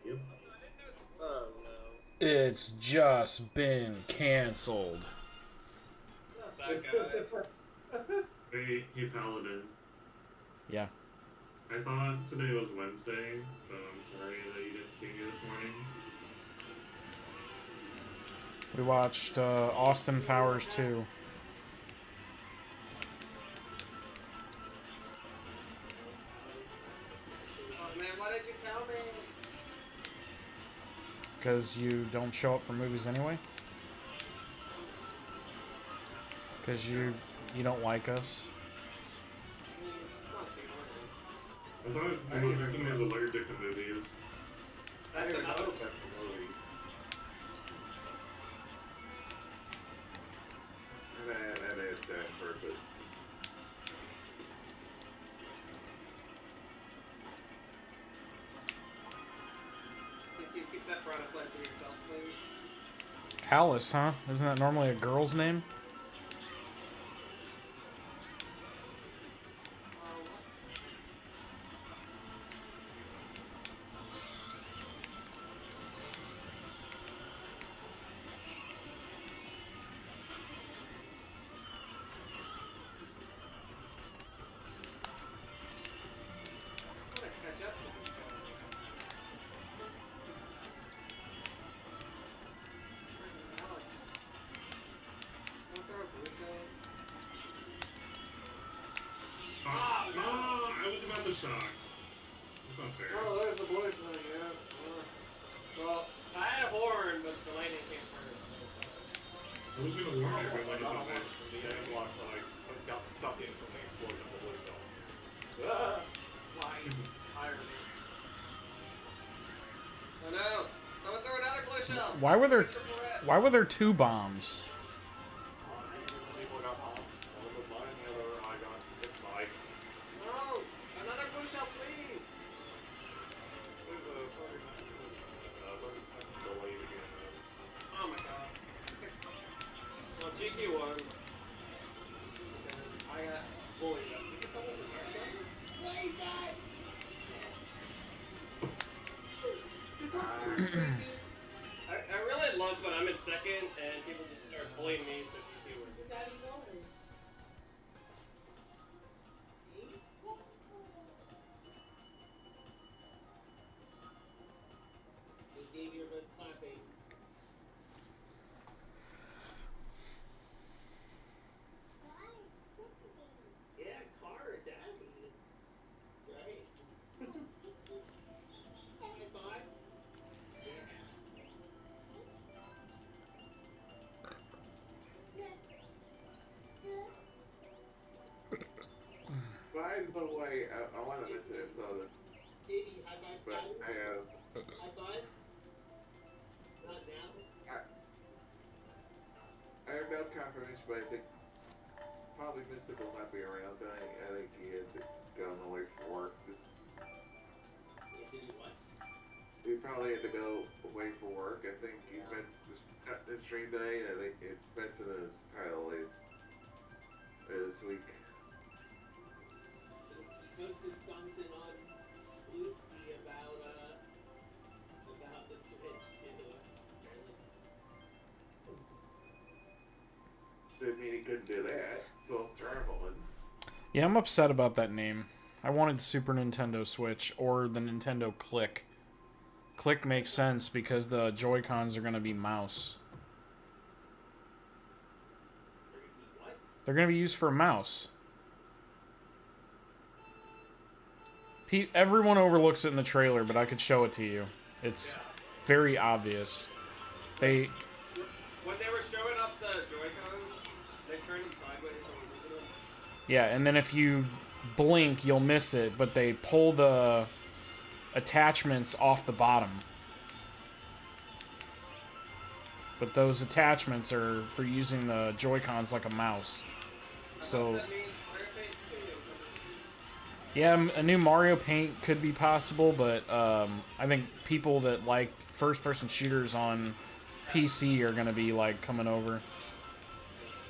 Yep. Oh no. It's just been canceled. Not that guy. Hey, Paladin. Yeah. I thought today was Wednesday, so I'm sorry that you didn't see me this morning. We watched Austin Powers 2 Oh man, why did you tell me? because you don't show up for movies anyway. Because you don't like us. I mean, it's not being honest. I thought Jackson was allergic to movies. That's another one. That is that purpose. If you keep that product line to yourself, please. Alice, huh? Isn't that normally a girl's name? What? I want to catch up to this guy. Freaking Alex. I was gonna warn everyone got about this. from the analog, but I got stuck in from the explosion of the window. Ah! Flying irony. Oh no! Someone throw another glue shell! Why were there 2 bombs? People got home. One was mine, the other I got hit by. No! Another glue shell, please! There's a 30 delayed again. Oh my god. Well, GQ won. I got bullied. I really love when I'm in second and people just start bullying me, so GQ wins. Xavier was clapping. Yeah, car, daddy. That's right. High five. By the way, I want to mention it, so this, Diddy, high five. but I have. High five. Not now. I have no confirmation, but I think probably Mystical might be around. I think he had to go on the way for work. Yeah, did he what? He probably had to go away for work. I think he's been at the stream day. I think it's mentioned in his title this week. He posted something on Bluesky about the Switch too. Didn't mean he couldn't do that. So traveling. Yeah, I'm upset about that name. I wanted Super Nintendo Switch or the Nintendo Click. Click makes sense because the Joy-Cons are going to be mouse. They're going to be used for a mouse. Everyone overlooks it in the trailer, but I could show it to you. It's very obvious. When they were showing up the Joy-Cons, they turned them sideways so we visited them. Yeah, and then if you blink, you'll miss it, but they pull the attachments off the bottom. But those attachments are for using the Joy-Cons like a mouse. So, That means Mario Paint 2. yeah, a new Mario Paint could be possible, but I think people that like first-person shooters on PC are going to be, like, coming over.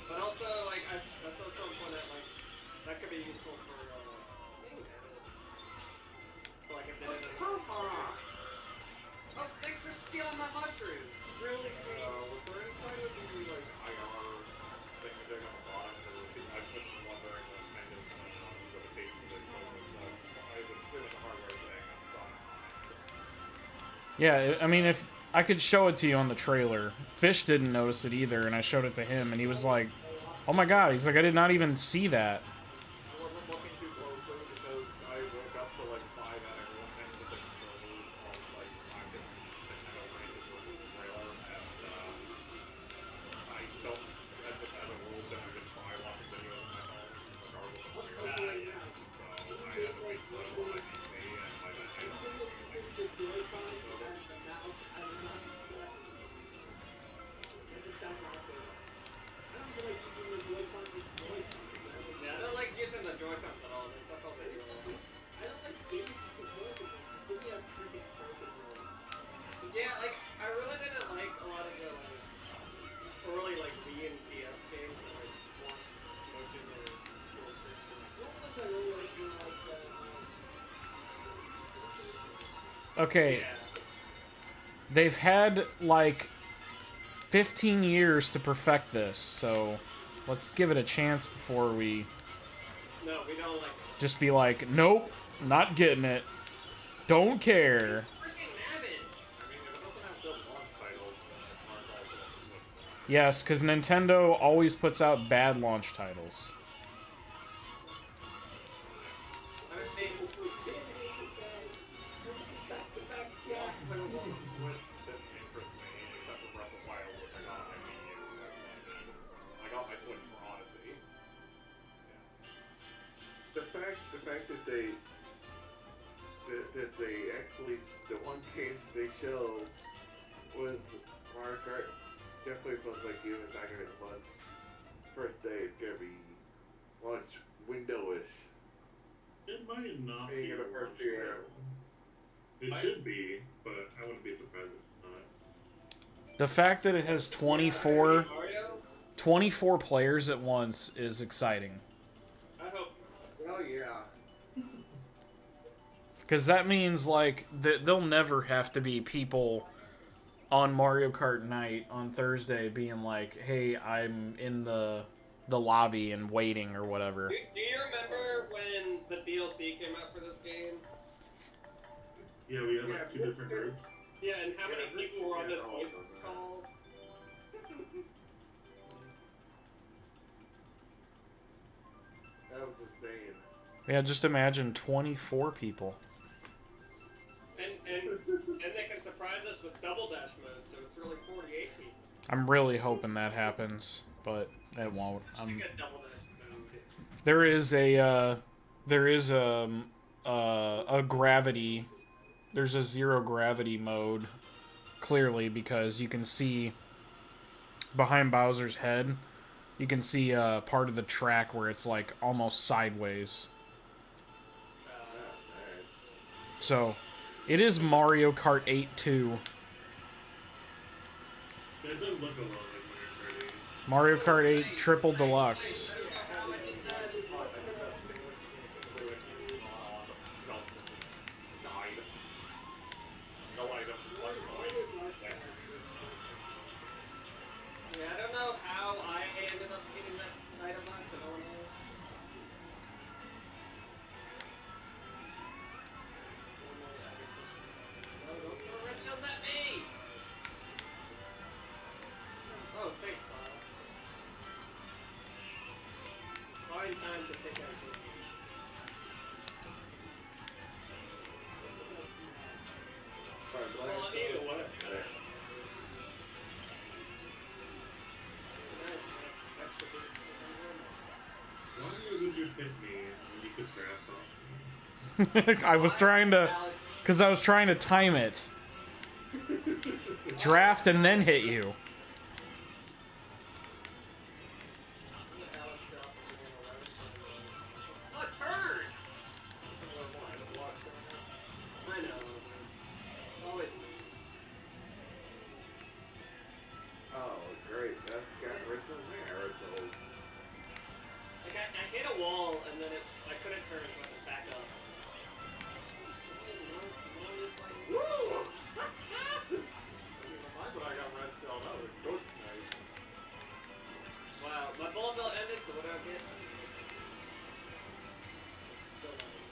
But also, like, I saw someone that, like, that could be useful for, like, if they didn't... Oh, thanks for stealing my mushrooms! Really? Was there any kind of the like IR thing that they're gonna bottom? I was wondering what kind of notifications they put with I was doing the hardware thing. I saw. Yeah, I mean, if I could show it to you on the trailer. Fish didn't notice it either, and I showed it to him, and he was like, oh my god, he's like, I did not even see that. I wasn't looking too closer because I woke up to like 5 out of 1 thing to think so on like 5 different Nintendo branches with the trailer, and I don't, as a rule, don't even try watching videos on my phone, regardless of where I am. So I had to wait for a little bit and by that I don't Yeah, I don't like using the Joy-Cons at all. They suck all the video. I don't like gaming controllers. Give me a freaking controller. Yeah, like, I really didn't like a lot of the, like, early, like, Wii and DS games that, like, forced motion or forced motion. What was I really liking, like, Okay, yeah. they've had, like, 15 years to perfect this, so let's give it a chance before we No, we don't like it. just be like, nope, not getting it. Don't care. Freaking Nabbit! I mean, if it doesn't have good launch titles, then it's hard to also look. Yes, because Nintendo always puts out bad launch titles. I mean, back-to-back Jack. What didn't interest me, except for Breath of the Wild, which I got on my Wii U. that they actually, the one game they show was Mario Kart. Definitely feels like even back in his lunch. First day it's gonna be lunch windowish. It might not Being be in the a first launch year. title. It should be, but I wouldn't be surprised if it's not. The fact that it has 24 players at once is exciting. I hope. Oh yeah. Because that means, like, there'll never have to be people on Mario Kart night on Thursday being like, hey, I'm in the lobby and waiting or whatever. Do you remember when the DLC came out for this game? Yeah, we have like 2 different groups. Yeah, and how many Yeah, people were on this yeah, voice all of them. call? That was insane. Yeah, just imagine 24 people. And they can surprise us with double dash mode, so it's really 48 people. I'm really hoping that happens, but it won't. You get double dash mode. There is a gravity. There's a zero gravity mode, clearly, because you can see behind Bowser's head. You can see part of the track where it's like almost sideways. So, it is Mario Kart 8 2. It does look a lot like Mario Kart 8. Mario Kart 8 Triple Deluxe. Yeah, I don't know how I ended up getting that item box, but no one knows. No, don't throw red shells at me! Oh, thanks, Kyle. Fine time to pick out your Well, either way. Nice, extra boost. Why would you pick me when you could draft off? I was trying to, because I was trying to time it. Draft and then hit you. Oh, turd! I know. Always me. Oh, great. That's got Richard there. So Like I hit a wall and then I couldn't turn, so I had to back up. Woo! Wow, my bullet bill ended, so what do I get? Still nothing.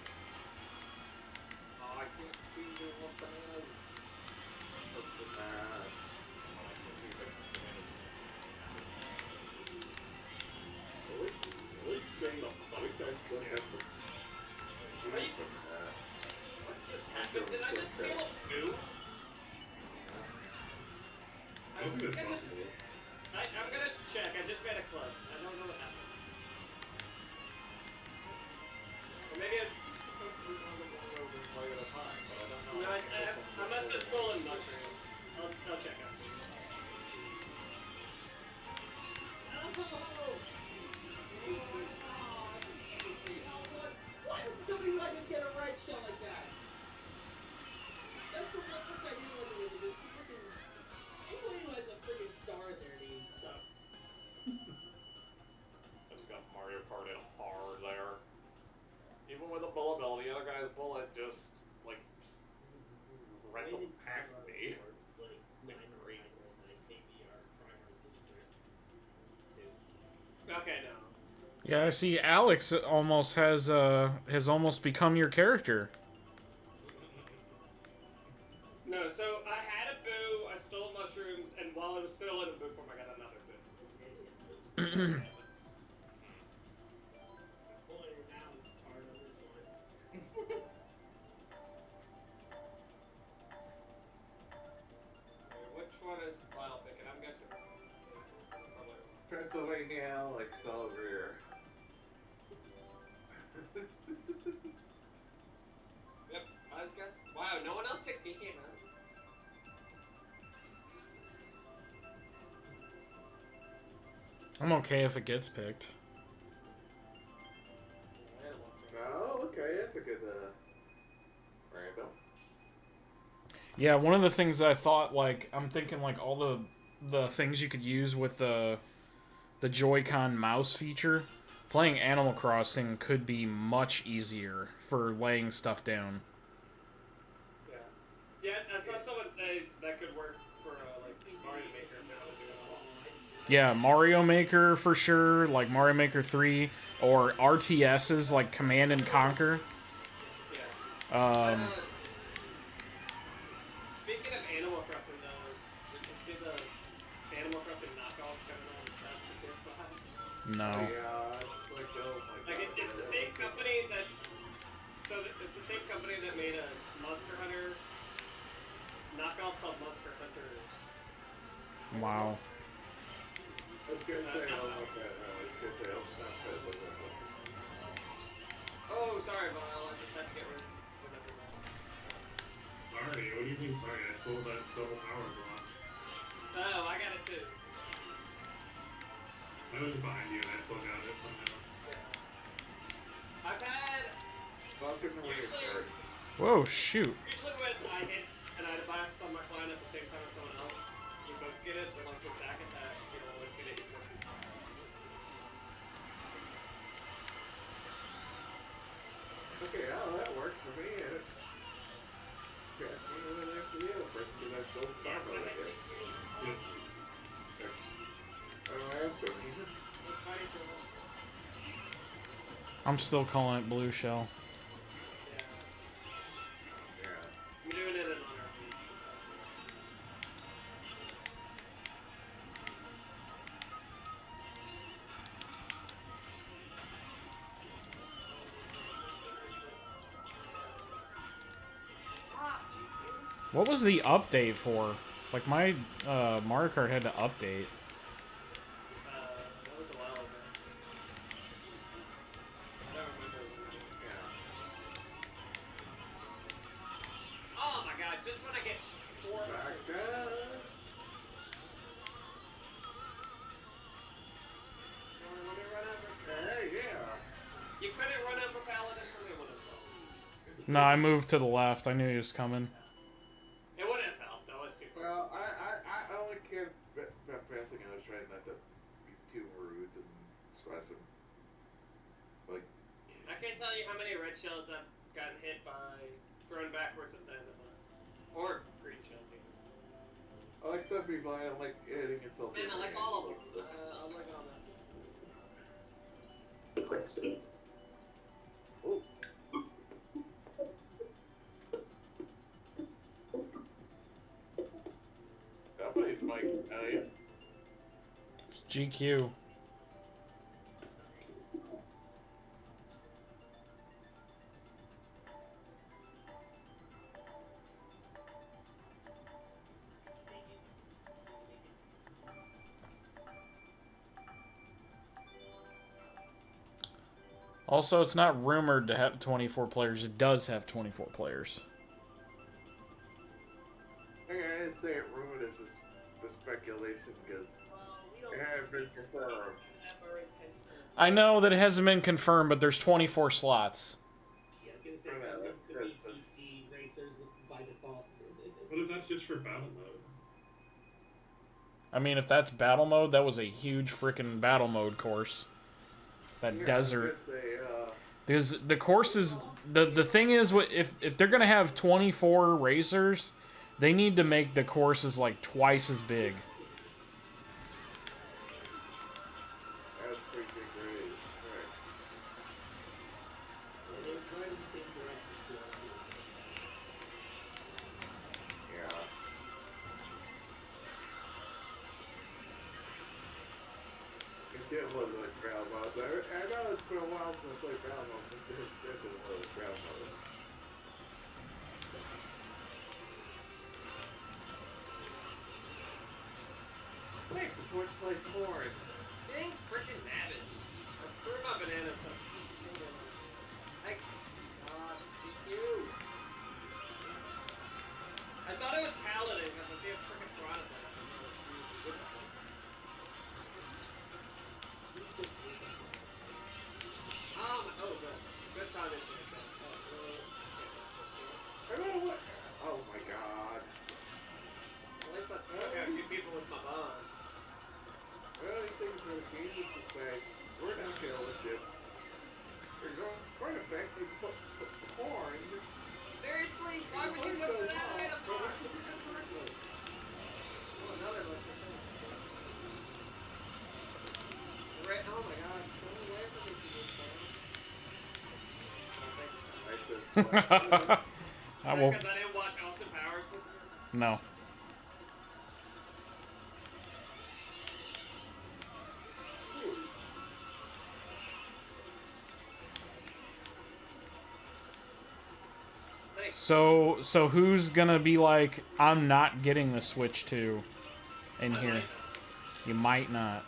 Oh, I can't see the one thing. What's the matter? What just happened? Did I just steal a food? I don't think it's just, possible. I'm gonna check. I just made a clip. I don't know what happened. Or maybe it's. No, I must have stolen mushrooms. I'll check out. Why doesn't somebody let him get a right shell like that? That's the one thing I didn't want to do. Is freaking anyone who has a freaking star in their name sucks. I just got Mario Kart in hard there. Even with a bullet bill, the other guy's bullet just, like, wrestled past me. It's like 9 KBR primary producer. Okay, no. Yeah, I see. Alex almost has almost become your character. No, so I had a boo, I stole mushrooms, and while I was still in a boo form, I got another boo. Which one is the final pick? And I'm guessing. Probably. Pennsylvania Alex over here. Yep, I I guess. Wow, no one else picked DK, man. I'm okay if it gets picked. Oh, okay, that's a good, random. Yeah, one of the things I thought, like, I'm thinking, like, all the things you could use with the Joy-Con mouse feature, playing Animal Crossing could be much easier for laying stuff down. Yeah. Yeah, I saw someone say that could work for, like, Mario Maker if they want to do it all. Yeah, Mario Maker for sure, like Mario Maker 3, or RTSs like Command and Conquer. Yeah. Speaking of Animal Crossing, though, did you see the Animal Crossing knockoff coming on the PS5? No. Yeah, it's like, oh my Like, god. it's the same company that... So, it's the same company that made a Monster Hunter knockoff called Monster Hunters. Wow. I was gonna say, I don't know if that, I was gonna say, I hope not that was that one. Oh, sorry, Vile. I just had to get rid of whatever. Sorry, what do you mean sorry? I stole that double power block. Oh, I got it too. I was behind you and I still got it somehow. I've had... Welcome to Winter Card. Whoa, shoot. Usually when I hit an item box on my client at the same time as someone else, we both get it, but like the second that, you know, always get it equal. Okay, oh, that works for me. Okay, me and next to you, person who has gold Yes, star, I I think guess. Yeah. I don't have to. What's my issue? I'm still calling it Blue Shell. Yeah. Yeah. I'm doing it in honor of you. What was the update for? Like, my Mario Kart had to update. That was a while ago. I don't remember when. Yeah. Oh my god, just when I get 4 Back down. Hey, yeah. You couldn't run over Paladin for me, would have. No, I moved to the left. I knew he was coming. It wouldn't have helped, though. It's too far. Well, I only cared about passing. I was trying not to be too rude and squash him. Like, I can't tell you how many red shells I've gotten hit by thrown backwards at the end of it. Or green shells, even. I like some people, I don't like hitting yourself. Man, I like all of them. I like all this. Quick save. Ooh. Somebody's Mike, Elliot. It's GQ. Also, it's not rumored to have 24 players. It does have 24 players. I didn't say it ruined, it's just the speculation because it hadn't been confirmed. I know that it hasn't been confirmed, but there's 24 slots. Yeah, I was gonna say I know, something that's to good, be but- PC racers by default. What if that's just for battle mode? I mean, if that's battle mode, that was a huge freaking battle mode course. That Yeah, desert. I was gonna say, There's the courses. The thing is, if they're gonna have 24 racers, they need to make the courses like twice as big. that's pretty great. Right. They were going in the same direction too. Yeah. It did look like ground mode. I know it's been a while since I played ground mode, but it definitely look like ground mode. Thanks for fourth place more. Dang frickin' nabbit. I threw my banana something. Like, gosh, GQ. thought it was Paladin because I see a freaking Piranha. Oh good. Good time into it. I don't know what. Oh my god. At least I got a few people with my bond. One of these things that the game is to say, we're not going to let you. We're going to factory porn. Seriously? Why would you go for that item? Oh, another list of things. Oh my gosh. Go away from this game, man. I will. Because I didn't watch Austin Powers before? No. Thanks. So who's gonna be like, I'm not getting the Switch 2 in here? You might not.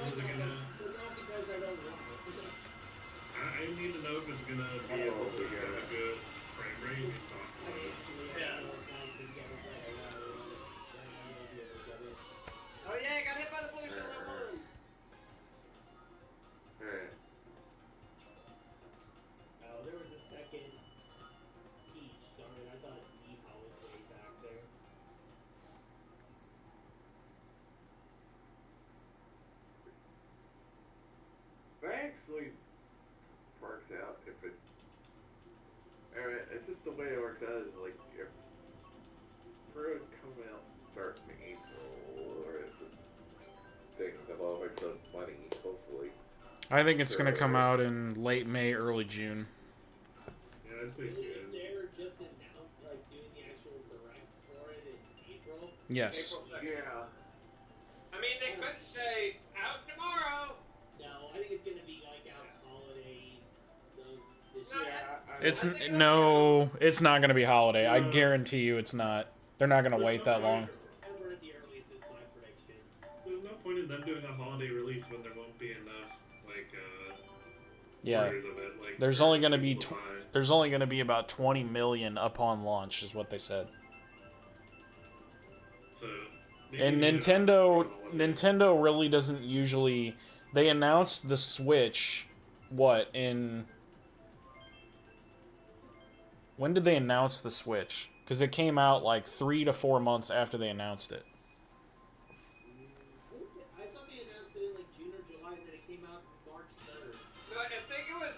Is it gonna? But not because I don't want it. I need to know if it's gonna be able to have a good frame rate and talk about it. Yeah. Oh yeah, I got hit by the blue shell at one. Alright. Oh, there was a second Peach. Darn it, I thought Yeehaw was way back there. That actually works out if it. I mean, it's just the way it works out is like if pros come out starting in April or if things have all worked out money, hopefully. I think it's gonna come out in late May, early June. Yeah, I'd say If good. they're just announced, like doing the actual direct for it in April. Yes. April 2nd. Yeah. I mean, they could say out tomorrow. No, I think it's gonna be like out holiday this No, year. It's I think no, it's not gonna be holiday. I guarantee you, it's not. They're not gonna wait that long. September at the earliest is my prediction. There's no point in them doing a holiday release when there won't be enough, like, Yeah. orders of it. Like, There's for only gonna be people to buy. There's only gonna be about 20 million upon launch, is what they said. So, maybe And they don't Nintendo, do a holiday. Nintendo really doesn't usually. They announced the Switch, what in? When did they announce the Switch? Because it came out like 3 to 4 months after they announced it. I thought they announced it in like June or July, and then it came out March 3rd. No, I think it was.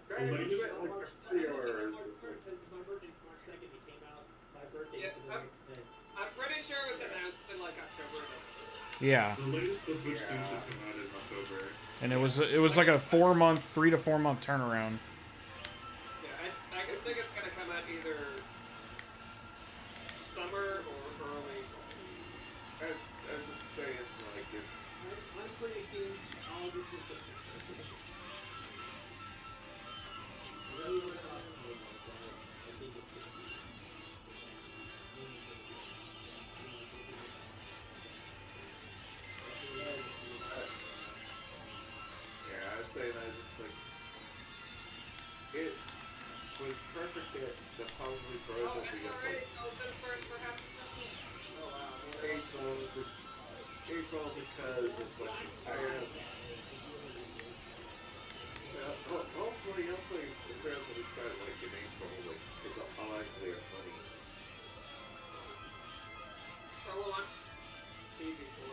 Guys, Well, you they- went like March, a I think it pre-order. came out March 3rd because my birthday's March 2nd. It came out my birthday Yeah, to the next day. I'm pretty sure it was announced in like October. Yeah, The latest the Switch 2 Yeah. should come out in October. and it was like a 4 month, 3 to 4 month turnaround. Yeah, I can think it's gonna come out either summer or early. As just saying, like if I'm predicting August or September. Maybe it's not October, but I think it's gonna be. yeah, I'd say that it's like it was perfect that the Puzzly Bros Oh, will it's be up already like so first for half a second. Oh wow. April because it's like I have hopefully the sales will be started like in April, like because I'll actually have money. Solo one. TV for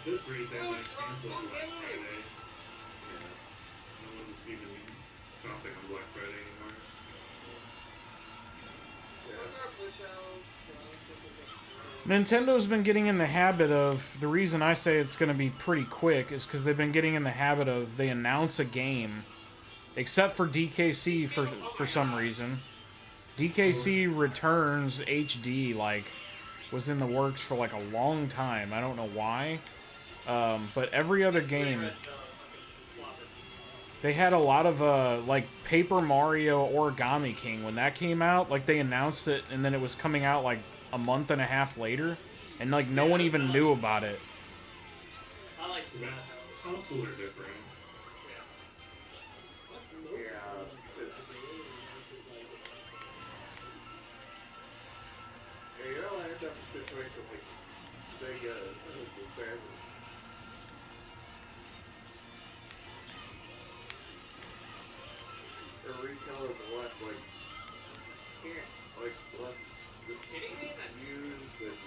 This rate, they Oh, might it's cancel wrong. Black Okay. Friday. Yeah. No one's even shopping on Black Friday anymore. Nintendo's been getting in the habit of, the reason I say it's going to be pretty quick is because they've been getting in the habit of, they announce a game, except for DKC for some reason. DKC Returns HD, like, was in the works for like a long time. I don't know why. But every other game, they had a lot of, like, Paper Mario Origami King. When that came out, like, they announced it, and then it was coming out, like, a month and a half later, and, like, no one even knew about it. I like That consoles are different. make them like Sega the family. Or retailer the left like can't like let this Kidding me? That used and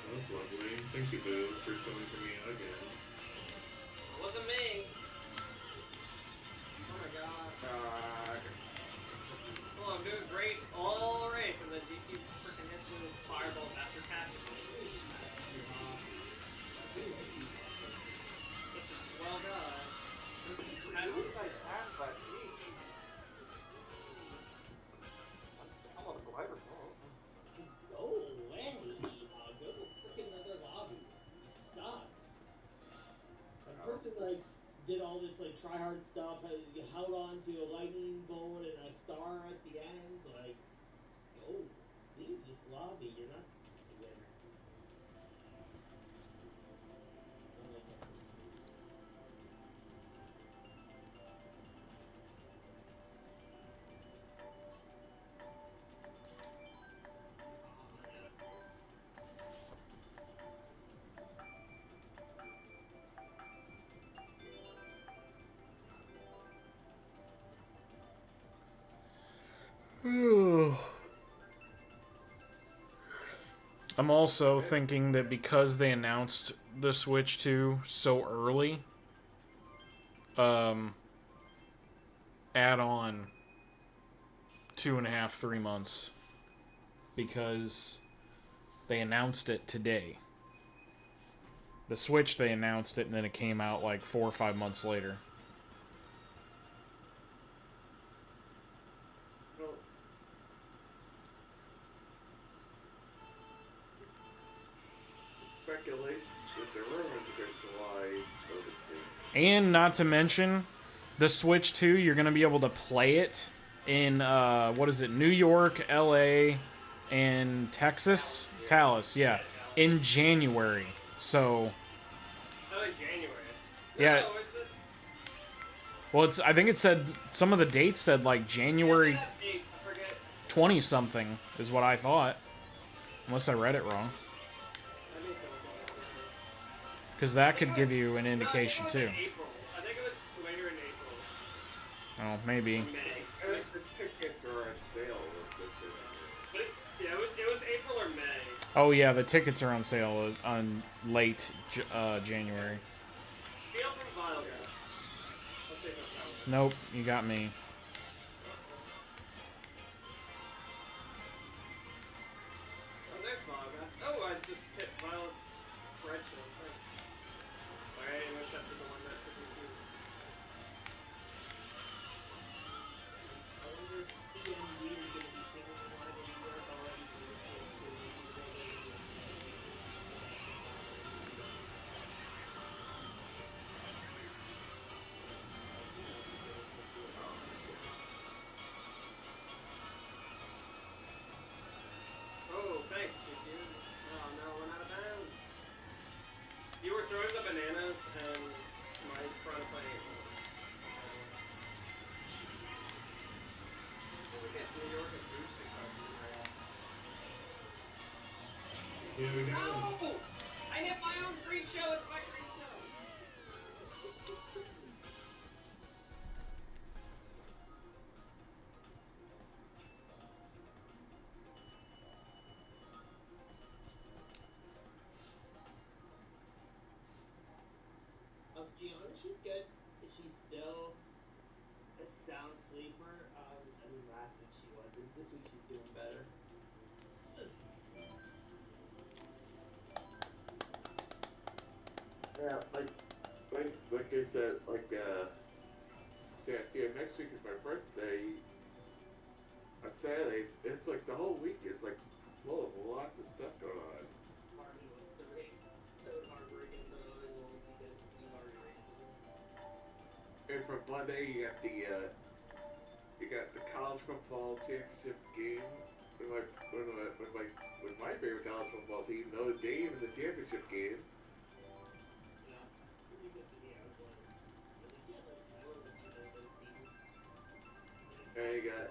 That's lovely. Thank you, Boo, for coming for me again. it wasn't me. Oh my god. Oh, I'm doing great all race, and then GQ freaking hits me with fireballs after casting. Such a swell guy. As soon as I pass that beach, I'm on a glider. Go away. Go to freaking another lobby. You suck. That person like did all this like try hard stuff, held on to a lightning bolt and a star at the end. Like, just go. Leave this lobby. You're not the winner. Don't like that person. I'm also thinking that because they announced the Switch 2 so early, add on 2.5, 3 months, because they announced it today. The Switch, they announced it, and then it came out like 4 or 5 months later. well, speculation that the rumors against July so to speak. And not to mention, the Switch 2, you're going to be able to play it in, New York, LA, and Texas? Dallas, yeah. In January. So, Oh, in January. Yeah. No, is it? well, I think it said, some of the dates said like January That date, I forget. 20 something is what I thought. Unless I read it wrong. I think it was Because that could give you an indication I think it too. was in April. I think it was later in April. Oh, maybe. May. As the tickets are on sale with this. But yeah, it was April or May. Oh yeah, the tickets are on sale on late January. Spiel from Vile Guy. Let's see if that's how. Nope, you got me. Oh, there's Vile Guy. Oh, I just hit Vile's red shield. Thanks. Alright, anyway, except for the one that took me to. I wonder if CMD is going to be singing live in New York already for this one too. Oh, thanks, GQ. Oh no, we're out of bounds. You were throwing the bananas and my front plane. Look at New York and Bruce or something, right? Here we go. No! I hit my own green show with my green show! How's Gianna? She's good. Is she still a sound sleeper? I mean, last week she wasn't. This week she's doing better. Yeah, like I said, next week is my birthday. On Saturdays, it's like the whole week is like full of lots of stuff going on. Harvey wants to race Toad Harbor again though, because we already raced him. And from Monday, you got you got the college football championship game with my favorite college football team, Notre Dame, in the championship game. Yeah. Pretty good to me. I was like, you can't really tell between those teams. And you got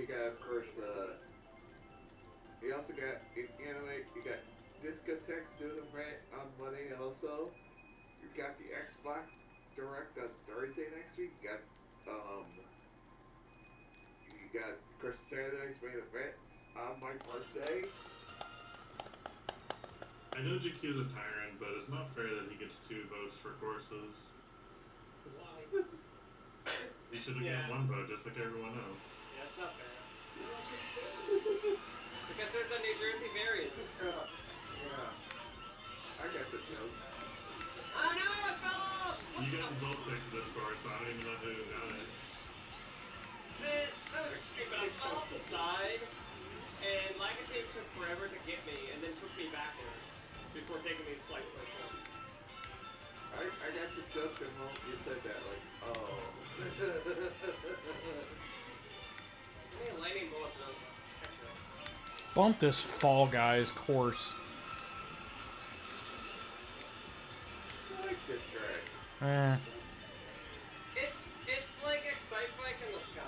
you got, of course, you also got, in anime, you got Discotex doing a rant on Monday also. You got the Xbox Direct on Thursday next week. You got, of course, Saturday's main event on my birthday. I know GQ's a tyrant, but it's not fair that he gets 2 votes for courses. Why? He should have Yeah. gotten 1 vote, just like everyone else. Yeah, it's not fair. Because there's a New Jersey variant. Yeah. I got the joke. Oh no, I fell off! You guys both picked this course, so I don't even know who got it. Man, that was stupid. I fell off the side, and Lagatape took forever to get me, and then took me backwards before taking me slight first. I got the joke the moment you said that, like, oh. Hey, lightning bullets though. Bump this Fall Guys course. I like this track. Eh. It's like Excite Bike in the sky.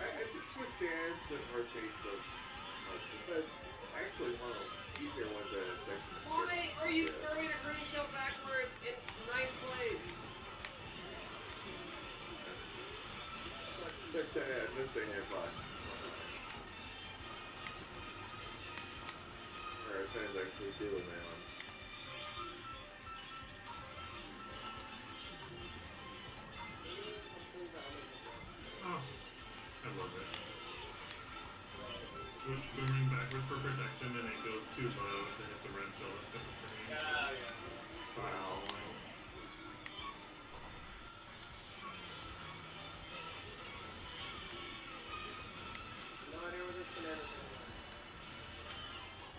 I just wish the ads would rotate so much, because actually one of the easier ones that Why are you throwing a green shell backwards in 9th place? This thing here, boss. Or it sounds like we do now. Oh, I love it. Swimming backwards for protection, and it goes too low to hit the red shell instead of green. Yeah. Wow. No idea where this banana is.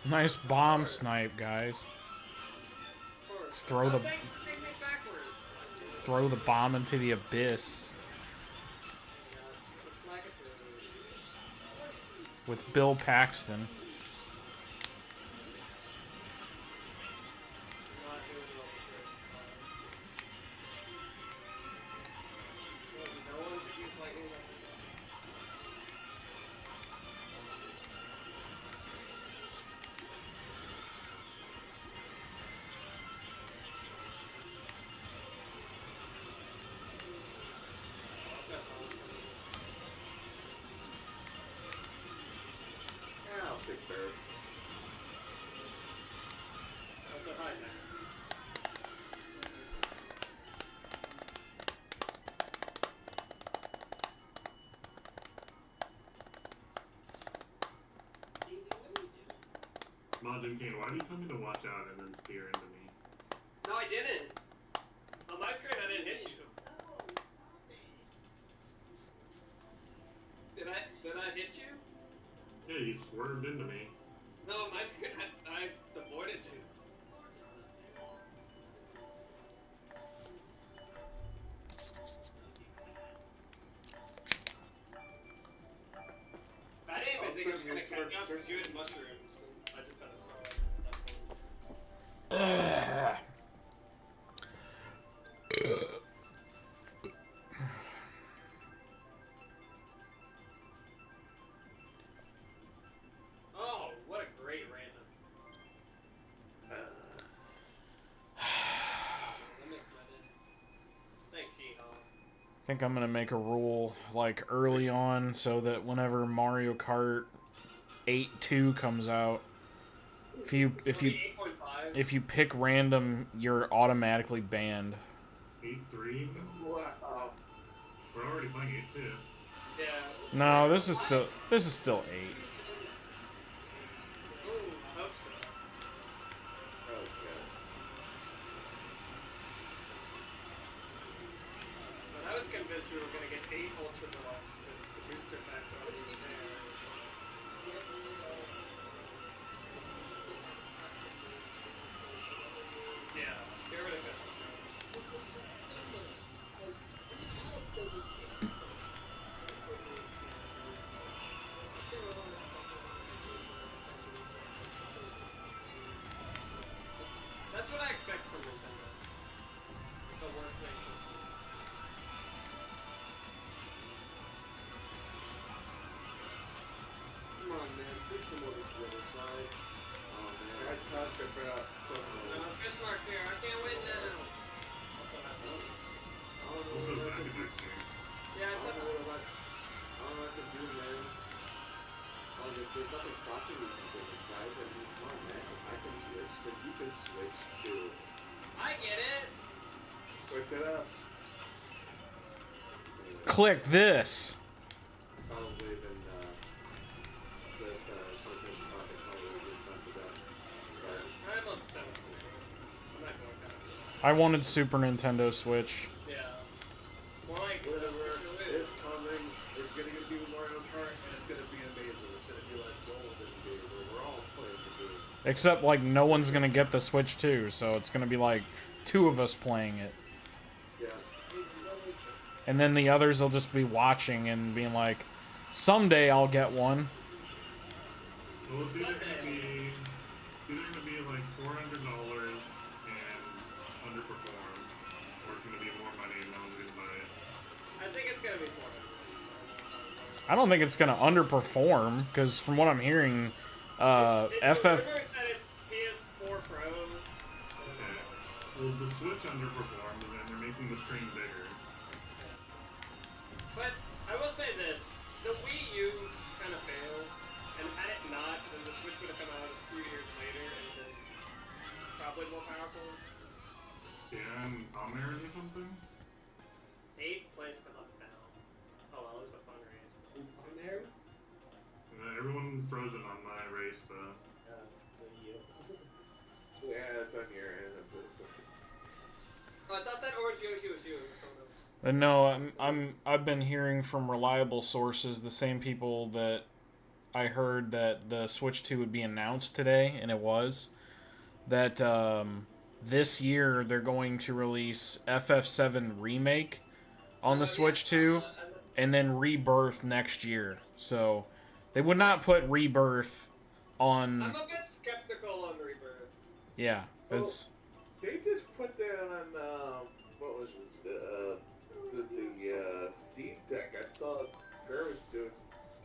Nice bomb snipe, guys. Just throw the Thanks for taking me backwards. throw the bomb into the abyss Just like it. with Bill Paxton. Not doing well with this. No one could use lightning weapons. Yeah, I'll take Bears. Oh, so hi, Zach. Majin King, why do you tell me to watch out and then steer into me? No, I didn't. On my screen, I didn't hit you. Did I hit you? Yeah, you swerved into me. No, on my screen, I avoided you. I didn't even think I was gonna catch up because you had mushrooms, and I just had to start. Oh, what a great random. That makes my day. Thanks, Sheehaw. I think I'm gonna make a rule like early on so that whenever Mario Kart 8-2 comes out, if you 8.5. if you pick random, you're automatically banned. 8-3? Wow. We're already playing 8-2. Yeah. No, this is still 8. Ooh, I hope so. Okay. But I was convinced we were gonna get 8 Ultra Deluxe with the booster packs already there. Yeah, get rid of it. I get it. Switch it up. Click this. Probably been something probably just something that. I'm upset with it. I'm not going to. I wanted Super Nintendo Switch. Yeah. Well, like, Whatever that's is coming, it's gonna be Mario Kart and it's gonna be amazing. It's gonna be like golden game where we're all playing the game. Except, like, no one's gonna get the Switch 2, so it's gonna be, like, 2 of us playing it. Yeah. And then the others will just be watching and being like, someday I'll get one. Well, it's either gonna be like $400 and underperform, or it's gonna be more money and no one's gonna buy it. I think it's gonna be 400. I don't think it's gonna underperform, because from what I'm hearing, FF... The rumors that it's PS4 Pro. Okay. Well, the Switch underperformed, and then they're making the screen bigger. But I will say this: the Wii U kind of failed, and had it not, then the Switch would have come out a few years later and been probably more powerful. Yeah, and on there or something? 8th place come up now. Oh well, it was a fundraiser. On there? Everyone frozen on my race, though. So you. Yeah, it's on your end. Oh, I thought that orange Yoshi was you. But no, I've been hearing from reliable sources, the same people that I heard that the Switch 2 would be announced today, and it was, that this year they're going to release FF7 Remake on the Switch 2, and then Rebirth next year. So they would not put Rebirth on... I'm a bit skeptical on Rebirth. Yeah, it's... They just put that on, what was it, the Steam Deck. I saw Square was doing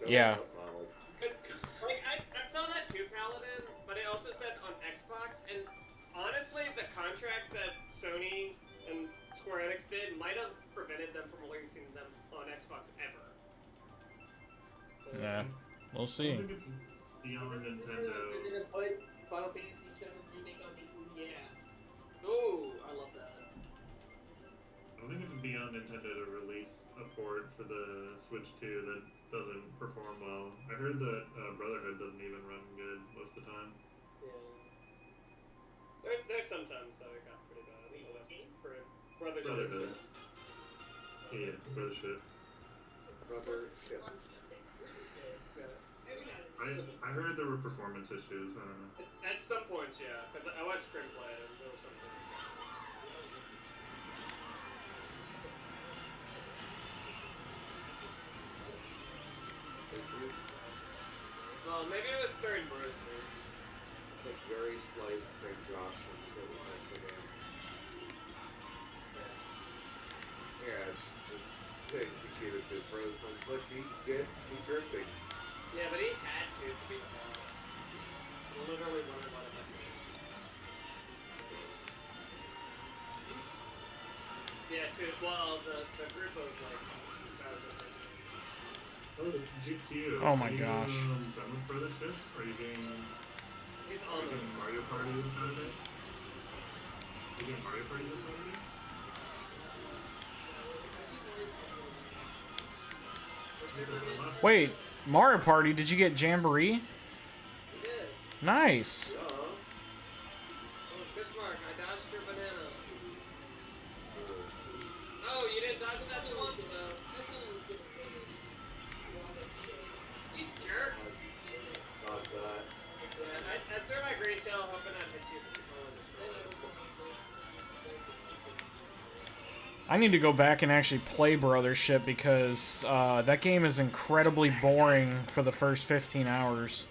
Yeah. something on it. Like, I saw that too, Paladin, but it also said on Xbox, and honestly, the contract that Sony and Square Enix did might have prevented them from releasing them on Xbox ever. Yeah, we'll I see. think it's beyond Nintendo. They're gonna put Final Fantasy VII Remake on the yeah. Ooh, I love that. I think it's beyond Nintendo to release a port for the Switch 2 that doesn't perform well. I heard that Brotherhood doesn't even run good most of the time. Yeah. There's sometimes that it got pretty bad. For Brotherhood. Yeah, Brothership. Brother, shit. I heard there were performance issues. I don't know. At some points, yeah, because I watched screenplay and there was something. Well, maybe it was during Brewster's. It's like very slight Craig Josh and Billy Knight again. Yeah, it's thing he gave it to his brother. So look, he's good. He's drifting. Yeah, but he had to be the boss. He literally wanted one of my games. Yeah, well, the group of like 2,000. Oh, GQ. Oh my Are you gosh. done with Brothership? Are you getting He's on the Mario Party this Saturday? Are you getting Mario Party this Saturday? Wait, Mario Party, did you get Jamboree? He did. Nice. Yeah. Oh, Bismarck, I dodged your banana. Oh, you didn't dodge that one? You jerk. Not that. Yeah, I threw my green tail hoping I'd hit you. I need to go back and actually play Brothership because that game is incredibly boring for the first 15 hours.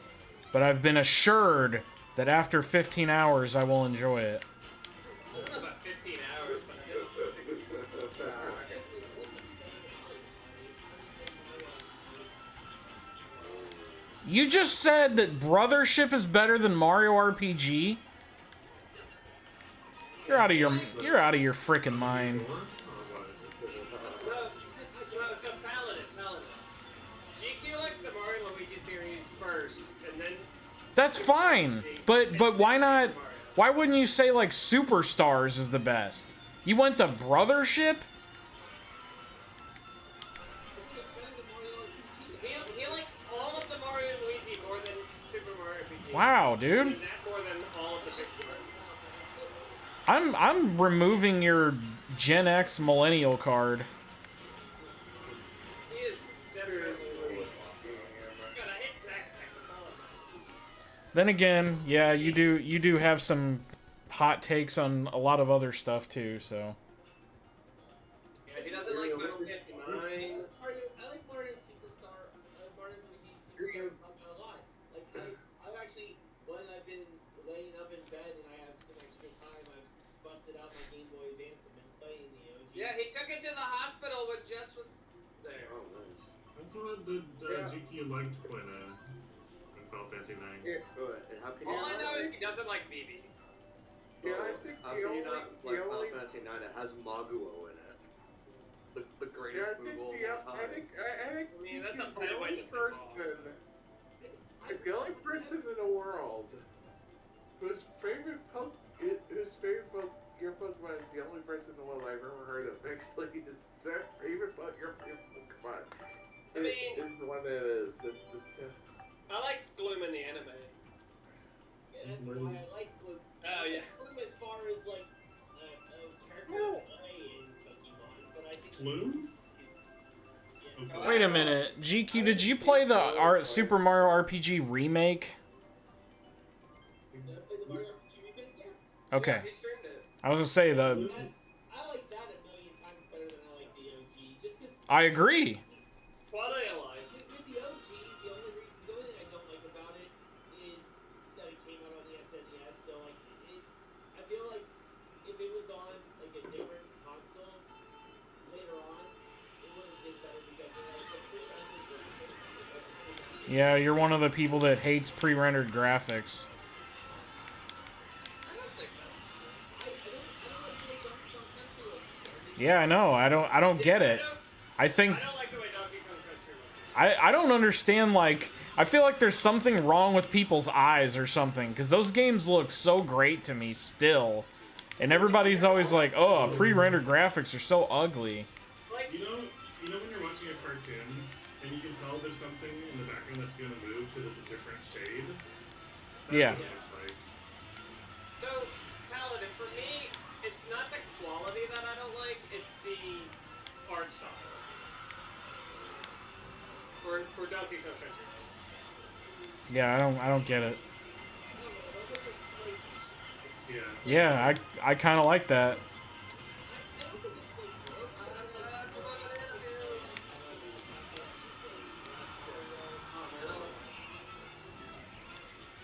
But I've been assured that after 15 hours I will enjoy it. I don't know about 15 hours, but I did. You just said that Brothership is better than Mario RPG? You're out of your freaking mind. Or what? So Paladin. GQ likes the Mario and Luigi series first, and then That's fine. But why not Why wouldn't you say like Superstars is the best? You went to Brothership? He likes all of the Mario and Luigi more than Super Mario RPG. Wow, dude. And that more than all of the Pixar. I'm removing your Gen X millennial card. He is definitely gonna hit Zach. Then again, yeah, you do have some hot takes on a lot of other stuff too, so. Yeah, he doesn't like Mario 59. Mario, I like Mario Superstar, Mario Luigi Superstar a lot. Like, I've actually, when I've been laying up in bed and I have some extra time, I've busted out my Game Boy Advance and been playing the OG. Yeah, he took it to the hospital when Jess was there. Oh, nice. That's what the GQ liked when Final Fantasy 9. Here, and how can you All I not know is like- he doesn't like BB. Yeah, I think how the can you only, not the like only, Final Fantasy 9? It has Maguo in it. The yeah, greatest I think move of the, all time. I think I mean, that's he's a the better way only to person, like the only person in the world whose favorite your Pokemon is the only person in the world I've ever heard of. Actually, is their favorite your Pokemon. I mean- is the one that is. I like Gloom in the anime. Yeah, that's why I like Gloom. Oh, yeah. Gloom as far as, like, a character to play in Pokemon, but I think... Gloom? Yeah. Okay. Wait a minute, GQ, did you play the Super Mario RPG remake? Did I play the Mario RPG remake? Yes. Okay, Yeah, he streamed it. I was gonna say the. I like that a million times better than I like the OG, just because... I agree. Quality of life. With the OG, the only thing I don't like about it is that it came out on the SNES. So like, I feel like if it was on like a different console later on, it would have been better because of like the pre-rendered graphics. Yeah, you're one of the people that hates pre-rendered graphics. I don't think that. I don't like the way Donkey Kong Country looks. Yeah, I know. I don't get it. I think I don't like the way Donkey Kong Country looks. I don't understand, like, I feel like there's something wrong with people's eyes or something, because those games look so great to me still. And everybody's always like, oh, pre-rendered graphics are so ugly. Like, You know when you're watching a cartoon and you can tell there's something in the background that's gonna move because it's a different shade? That's Yeah. what it looks like. so, Paladin, for me, it's not the quality that I don't like, it's the art style. For Donkey Kong Country. Yeah, I don't get it. Yeah. Yeah, I kind of like that.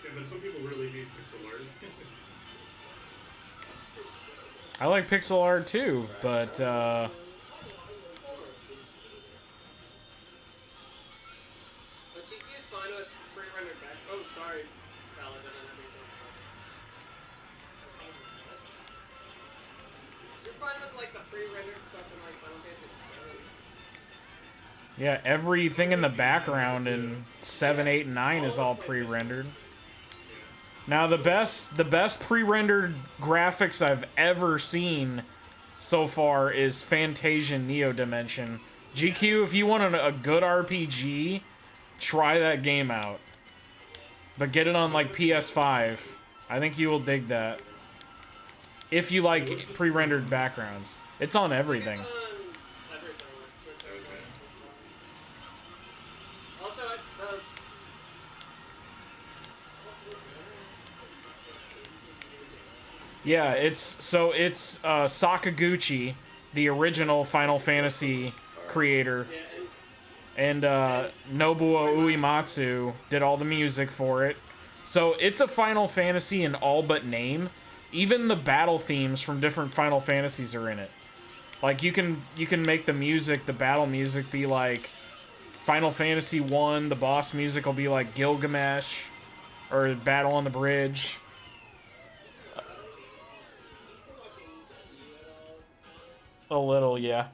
Yeah, but some people really hate pixel art. I like pixel art too, but But GT is fine with pre-rendered back. Oh, sorry, Paladin and everything. You're fine with like the pre-rendered stuff in like Final Fantasy. yeah, everything in the background in 7, 8, and 9 is all pre-rendered. Now the best pre-rendered graphics I've ever seen so far is Fantasia Neo Dimension. GQ, if you want a good RPG, try that game out. But get it on like PS5. I think you will dig that. If you like pre-rendered backgrounds. It's on everything. It's on everything. Let's switch over. Also, Yeah, it's Sakaguchi, the original Final Fantasy creator, yeah, and and Nobuo Uematsu did all the music for it. So it's a Final Fantasy in all but name. Even the battle themes from different Final Fantasies are in it. Like you can make the music, the battle music, be like Final Fantasy 1. The boss music will be like Gilgamesh, or Battle on the Bridge. A little, yeah.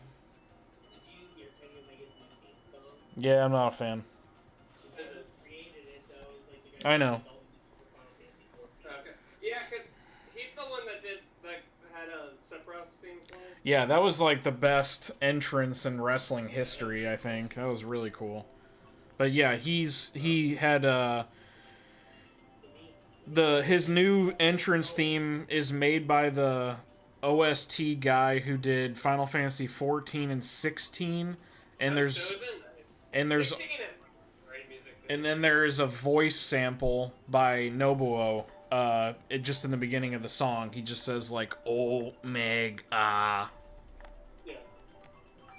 Yeah, I'm not a fan. I I know. Okay. Yeah, because Sephiroth's theme song? Yeah, that was like the best entrance in wrestling history, I think. That was really cool. But yeah, he had his new entrance theme is made by the OST guy who did Final Fantasy 14 and 16, and there's 16 there's is great music. and then there is a voice sample by Nobuo. Just in the beginning of the song, he just says like "Oh Meg ah." Yeah.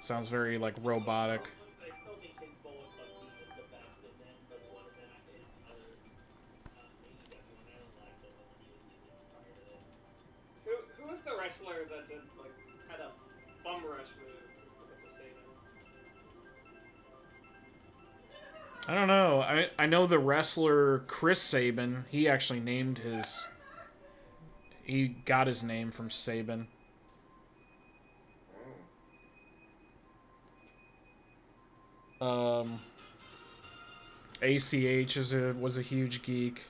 Sounds very like robotic. I still think his Bullet Club team is the best, and then the one of them is other AEW, and I don't like the one he was using prior to this. Who was the wrestler that did like had a bum rush move? With the Satan? I don't know. I know the wrestler Chris Sabin. He actually named his. He got his name from Sabin. ACH was a huge geek.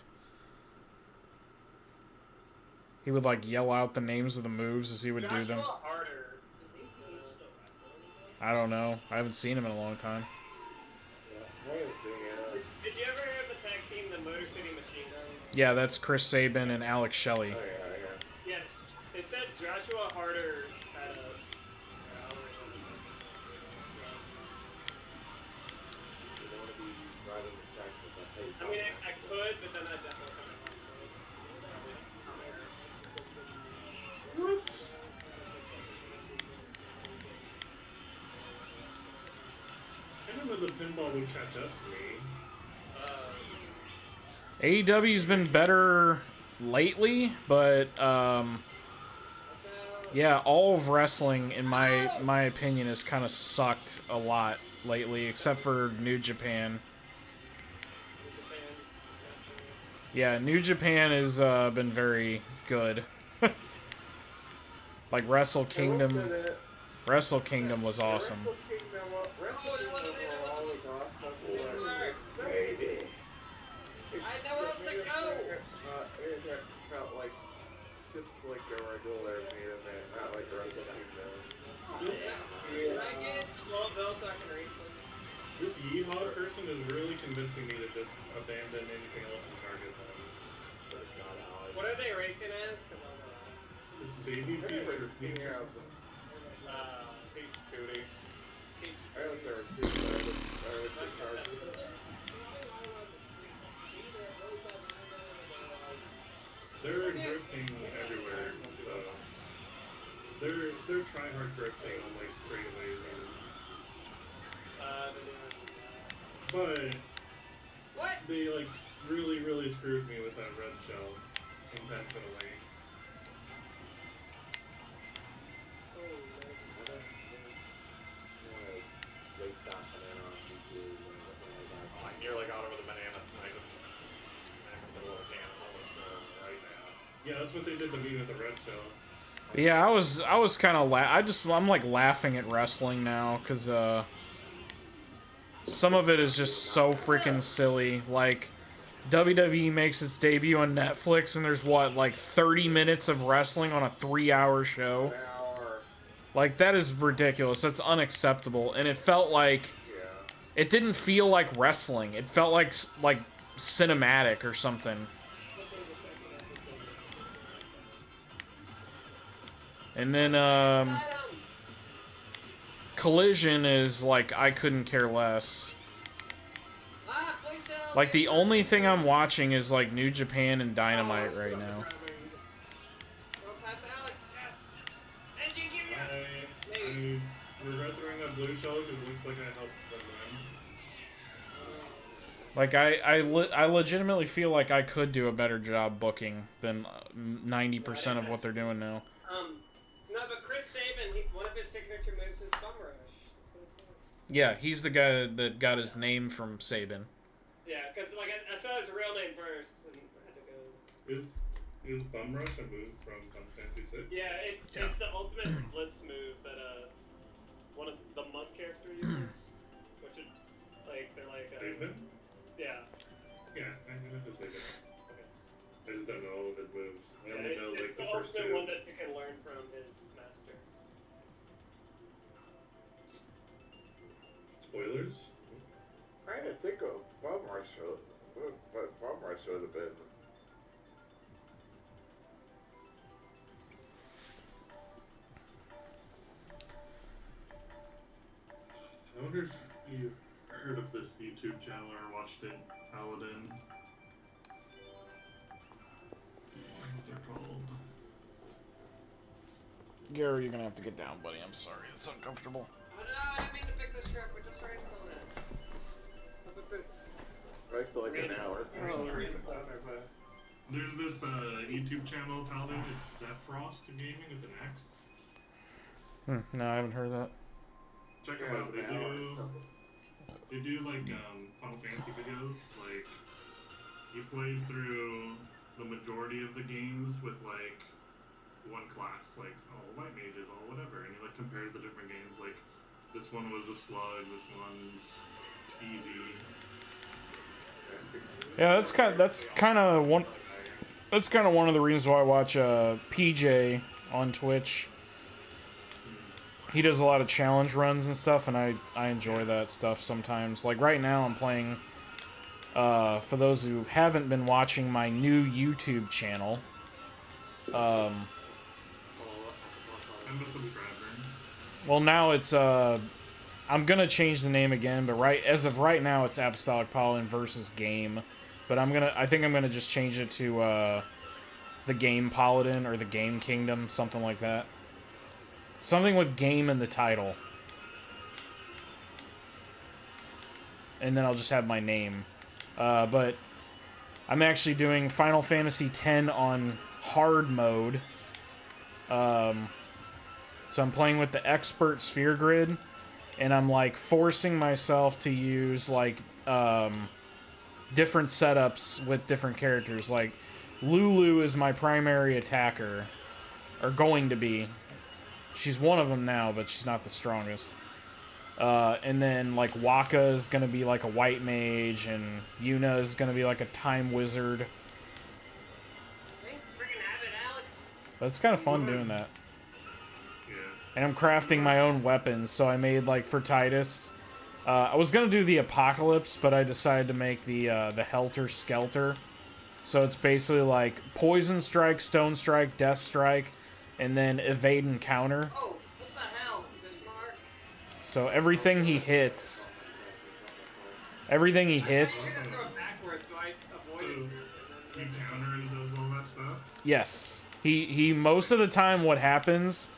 He would like yell out the names of the moves as he would do them. Joshua Harder. Is ACH still wrestling anymore? I don't know. I haven't seen him in a long time. Did you ever hear the tag team, the Motor City Machine Guns? Yeah, that's Chris Sabin and Alex Shelley. Yeah, it said Joshua Harder had a. I don't remember. You don't want to be riding the tracks with a tape. I mean, I could, but then I'd definitely come in. I don't know the pinball would catch up to me. AEW's been better lately, but yeah, all of wrestling, in my opinion, has kind of sucked a lot lately, except for New Japan. Yeah, New Japan has been very good. Like Wrestle Kingdom was awesome. Wrestle Kingdom were always awesome. Baby. I know where else to go. It felt like just like a regular main event, not like Wrestle Kingdom. Can I get Love Bell so I can read them? This Yeehaw person is really convincing me to just abandon anything else in Target then. But it's not out. What are they racing as? Come on. It's baby feet or Speaking of, Peach Cootie. I don't care if it's cars. They're drifting everywhere, so they're trying hard drifting on like straightaways but What? they like really screwed me with that red shell intentionally. You're like out over the banana. Like, I'm in the middle of a can right now. Yeah, that's what they did to me with the red shell. Yeah, I was kind of I'm like laughing at wrestling now because some of it is just so freaking silly. Like WWE makes its debut on Netflix and there's like 30 minutes of wrestling on a 3-hour show. Like that is ridiculous. That's unacceptable. And it felt like it didn't feel like wrestling. It felt like cinematic or something. And then Collision is like I couldn't care less. Like the only thing I'm watching is like New Japan and Dynamite right now. Go past Alex. Yes. And GG, yes. I regret throwing that blue shell because it looks like I helped them win. Like I legitimately feel like I could do a better job booking than 90% of what they're doing now. No, but Chris Sabin, one of his signature moves is Bum Rush. That's what it says. Yeah, he's the guy that got his name from Sabin. Yeah, because like I saw his real name first, and I had to go. Is Bum Rush a move from Final Fantasy VI? Yeah, it's the ultimate blitz move that one of the monk character uses, which is like they're like David? yeah. Yeah, I know it's David. I just don't know all of his moves. I Yeah, only know it's like the the first ultimate two. one that you can learn from his master. spoilers. Trying to think of Bob Marshall. What Bob Marshall would have been. I wonder if you heard of this YouTube channel or watched it, Paladin. What they're called. Gary, you're gonna have to get down, buddy. I'm sorry. It's uncomfortable. Oh no, I didn't mean to pick this trap. We're just trying to slow that. Right for like an hour. There's this YouTube channel, Paladin. It's Zephyrost Gaming with an X. No, I haven't heard that. Check them out. They do like Final Fantasy videos. Like you play through the majority of the games with like one class, like all white mages, all whatever, and he like compares the different games. Like this one was a slug, this one's easy. Yeah, that's kind of one of the reasons why I watch PJ on Twitch. He does a lot of challenge runs and stuff, and I enjoy that stuff sometimes. Like right now, I'm playing. For those who haven't been watching my new YouTube channel, I'm a subscriber. well now it's I'm gonna change the name again, but as of right now it's Apostolic Paladin versus Game. But I think I'm gonna just change it to the Game Paladin or the Game Kingdom, something like that. Something with game in the title. And then I'll just have my name. But I'm actually doing Final Fantasy X on hard mode. So I'm playing with the expert sphere grid, and I'm like forcing myself to use like different setups with different characters. Like Lulu is my primary attacker, or going to be. She's one of them now, but she's not the strongest. And then like Waka is gonna be like a white mage, and Yuna is gonna be like a time wizard. Freaking have it, Alex. But it's kind of fun doing that. Yeah. And I'm crafting my own weapons, so I made like for Titus. I was gonna do the Apocalypse, but I decided to make the Helter Skelter. So it's basically like Poison Strike, Stone Strike, Death Strike, and then Evade and Counter. Oh, what the hell? There's Mark. So everything he hits. I'm gonna throw it backwards so I So avoid it. he counter and does all that stuff. Yes. He most of the time what happens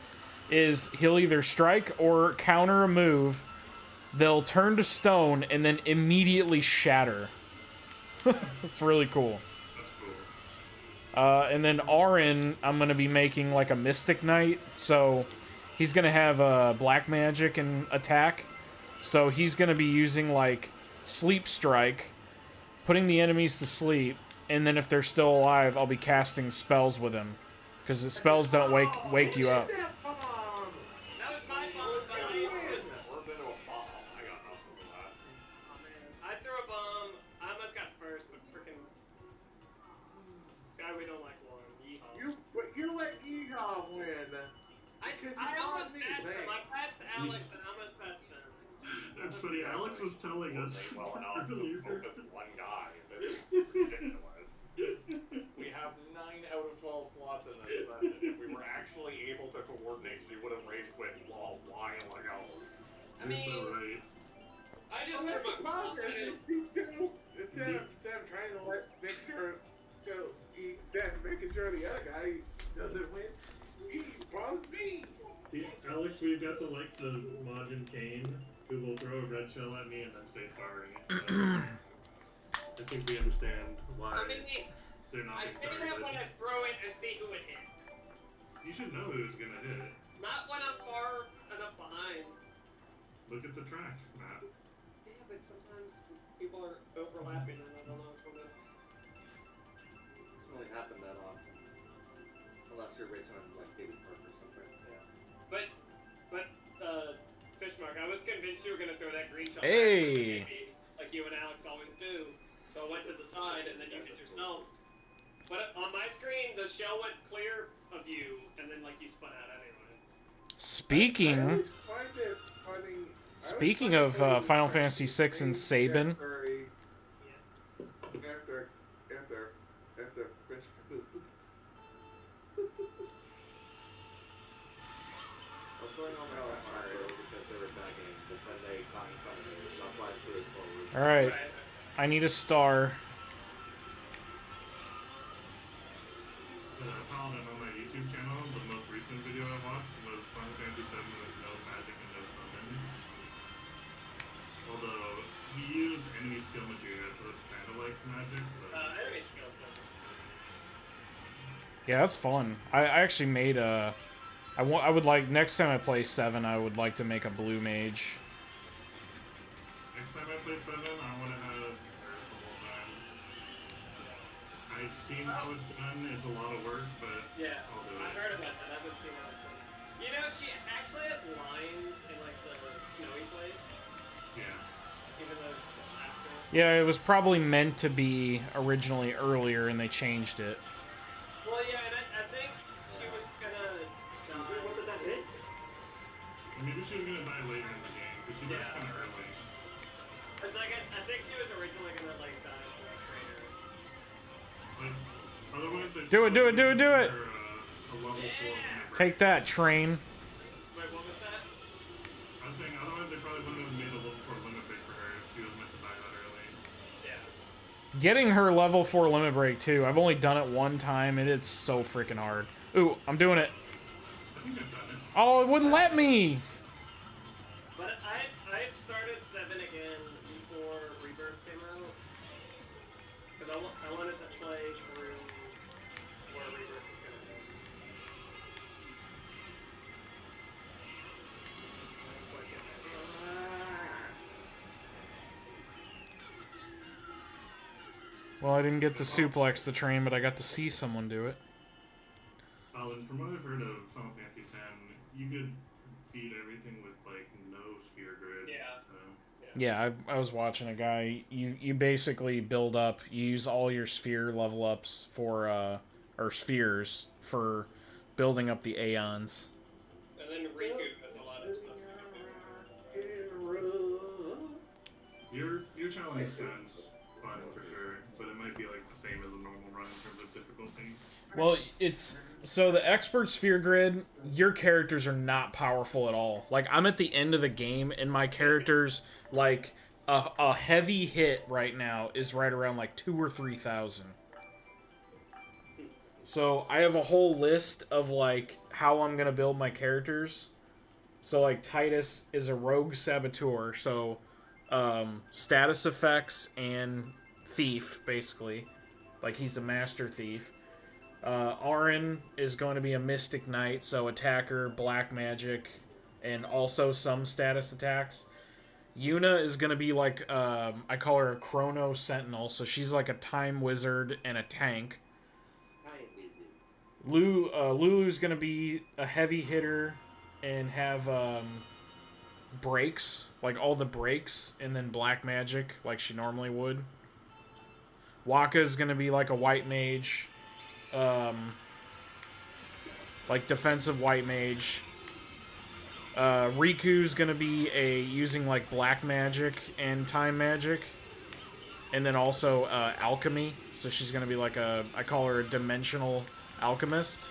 is he'll either strike or counter a move. They'll turn to stone and then immediately shatter. It's really cool. That's cool. And then Auron, I'm going to be making like a Mystic Knight. So he's going to have black magic and attack. So he's going to be using like Sleep Strike, putting the enemies to sleep. And then if they're still alive, I'll be casting spells with him. Because the spells don't wake you up. That was my bomb, but I Oh man, I threw a bomb. I almost got first, but freaking guy we don't like won. Yeehaw. You let Yeehaw win. I almost passed him. I passed Alex and I almost passed him. That's funny. Alex was telling us Well enough to earlier. focus one guy. This is ridiculous. We have 9 out of 12 slots in this session. If we were actually able to coordinate, she would have rage quit a while ago. I mean, You're so right. I just threw my bomb at him. Instead of trying to make sure the other guy doesn't win, he bombs me. Alex, we've got the likes of Majin Kane, who will throw a red shell at me and then say sorry. I think we understand why I mean, they're not I being say that when I targeted. throw it and see who it hit. You should know who's gonna hit it. Not when I'm far enough behind. Look at the track map. Yeah, but sometimes people are overlapping and I don't know which one to. Doesn't really happen that often. Unless you're racing on like David Park or something. Yeah. But, Fishmark, I was convinced you were gonna throw that green shot. Hey. Back me, like you and Alex always do. So I went to the side and then you hit yourself. But on my screen, the shell went clear of you, and then like you spun out anyway. Speaking. I always find it funny Speaking of Final Fantasy VI and Sabin, After fish food. I was going on Mario because they were begging, but then they got in front of me, so I applied for it forward. alright, I need a star. I found it on my YouTube channel. The most recent video I watched was Final Fantasy VII with no magic and no summons. Although he used enemy skill materia, so it's kind of like magic. But Enemy skills. Yeah, that's fun. I actually made a... I would like, next time I play 7, I would like to make a blue mage. next time I play 7, I want to have Earth the whole time. I've seen how it's done. It's a lot of work, but Yeah, I'll do I it. heard about that. I haven't seen that. You know, she actually has lines in like the snowy place, Yeah. even though it's after. Yeah, it was probably meant to be originally earlier, and they changed it. Well, yeah, and I think she was gonna die. What did that hit? Maybe she was gonna die later in the game, because she dies Yeah. kind of early. It's like I think she was originally gonna like die for a traitor. But otherwise, they Do it, do it, do it, do it! her, a level 4 whenever. Take that, train. Wait, what was that? I was saying, otherwise they probably wouldn't have made a level 4 limit break for her if she was meant to die that early. Yeah. Getting her level 4 limit break, too. I've only done it one time, and it's so freaking hard. Ooh, I'm doing it. I think I've done it. Oh, it wouldn't let me! But I had started 7 again before Rebirth came out. Because I wanted to play through where Rebirth was gonna be. I didn't quite get that. Well, I didn't get to suplex the train, but I got to see someone do it. And from what I've heard of Final Fantasy X, you could beat everything with like no sphere grid. Yeah. So. Yeah, I was watching a guy. You basically build up. You use all your sphere level ups for or spheres for building up the Aeons. And then Riku has a lot of stuff. Your challenge sounds fun for sure, but it might be like the same as a normal run in terms of difficulty. Well, it's so the expert sphere grid. Your characters are not powerful at all. Like I'm at the end of the game, and my characters like a heavy hit right now is right around like 2,000 or 3,000. So I have a whole list of like how I'm gonna build my characters. So like Titus is a rogue saboteur, so status effects and thief basically. Like he's a master thief. Auron is going to be a mystic knight, so attacker, black magic, and also some status attacks. Yuna is going to be like, I call her a chrono sentinel, so she's like a time wizard and a tank. Lulu's going to be a heavy hitter and have breaks, like all the breaks, and then black magic like she normally would. Waka is going to be like a white mage. Like defensive white mage. Riku's gonna be using like black magic and time magic, and then also alchemy. So she's gonna be like I call her a dimensional alchemist.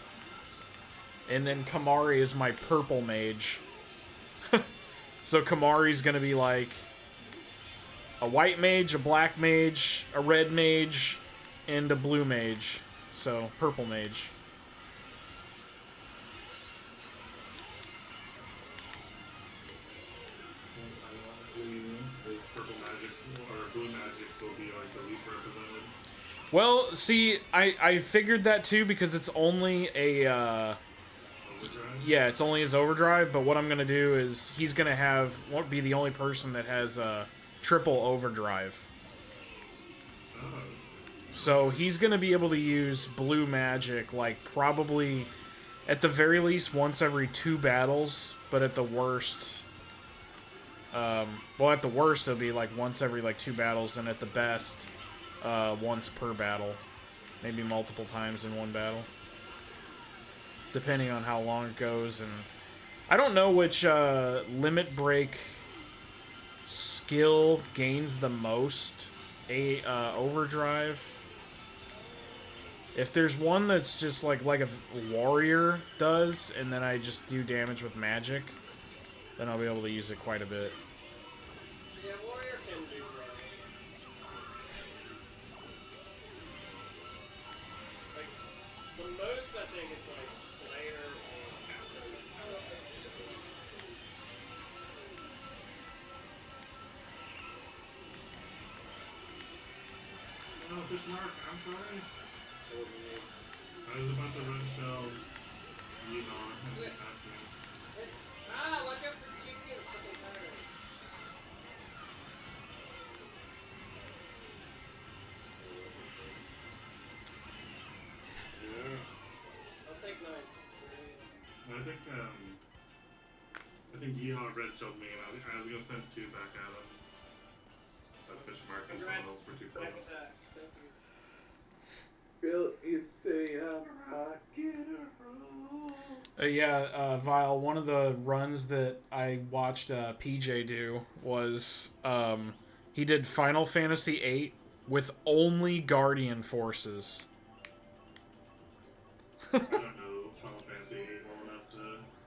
And then Kamari is my purple mage. So Kamari's gonna be like a white mage, a black mage, a red mage, and a blue mage. So, purple mage. Purple magic or blue magic will be like the least represented. Well, see, I figured that too because it's only a Overdrive? yeah, it's only his overdrive. But what I'm gonna do is he's gonna won't be the only person that has a triple overdrive. Oh. So he's going to be able to use blue magic, like, probably, at the very least, once every 2 battles, but at the worst, well, at the worst, it'll be, like, once every, like, 2 battles, and at the best, once per battle. Maybe multiple times in one battle. Depending on how long it goes, and I don't know which, limit break skill gains the most overdrive. If there's one that's just like a warrior does, and then I just do damage with magic, then I'll be able to use it quite a bit. Yeah, warrior can do like the most I think is like Slayer or Captain. Oh, Fish Mark, I'm sorry. I was about to run shell. You know, and it happened. Ah, watch out for chicken. Fucking fire. I'll take 9. I think Yeehaw red shelled me, and I was gonna send 2 back at him. That Fish Mark and someone else for 2 Back points. attack. Thank you. Bill, you say I'm rocking and roll. Yeah, Vile, one of the runs that I watched PJ do was he did Final Fantasy VIII with only Guardian forces. I don't know Final Fantasy 8 well enough to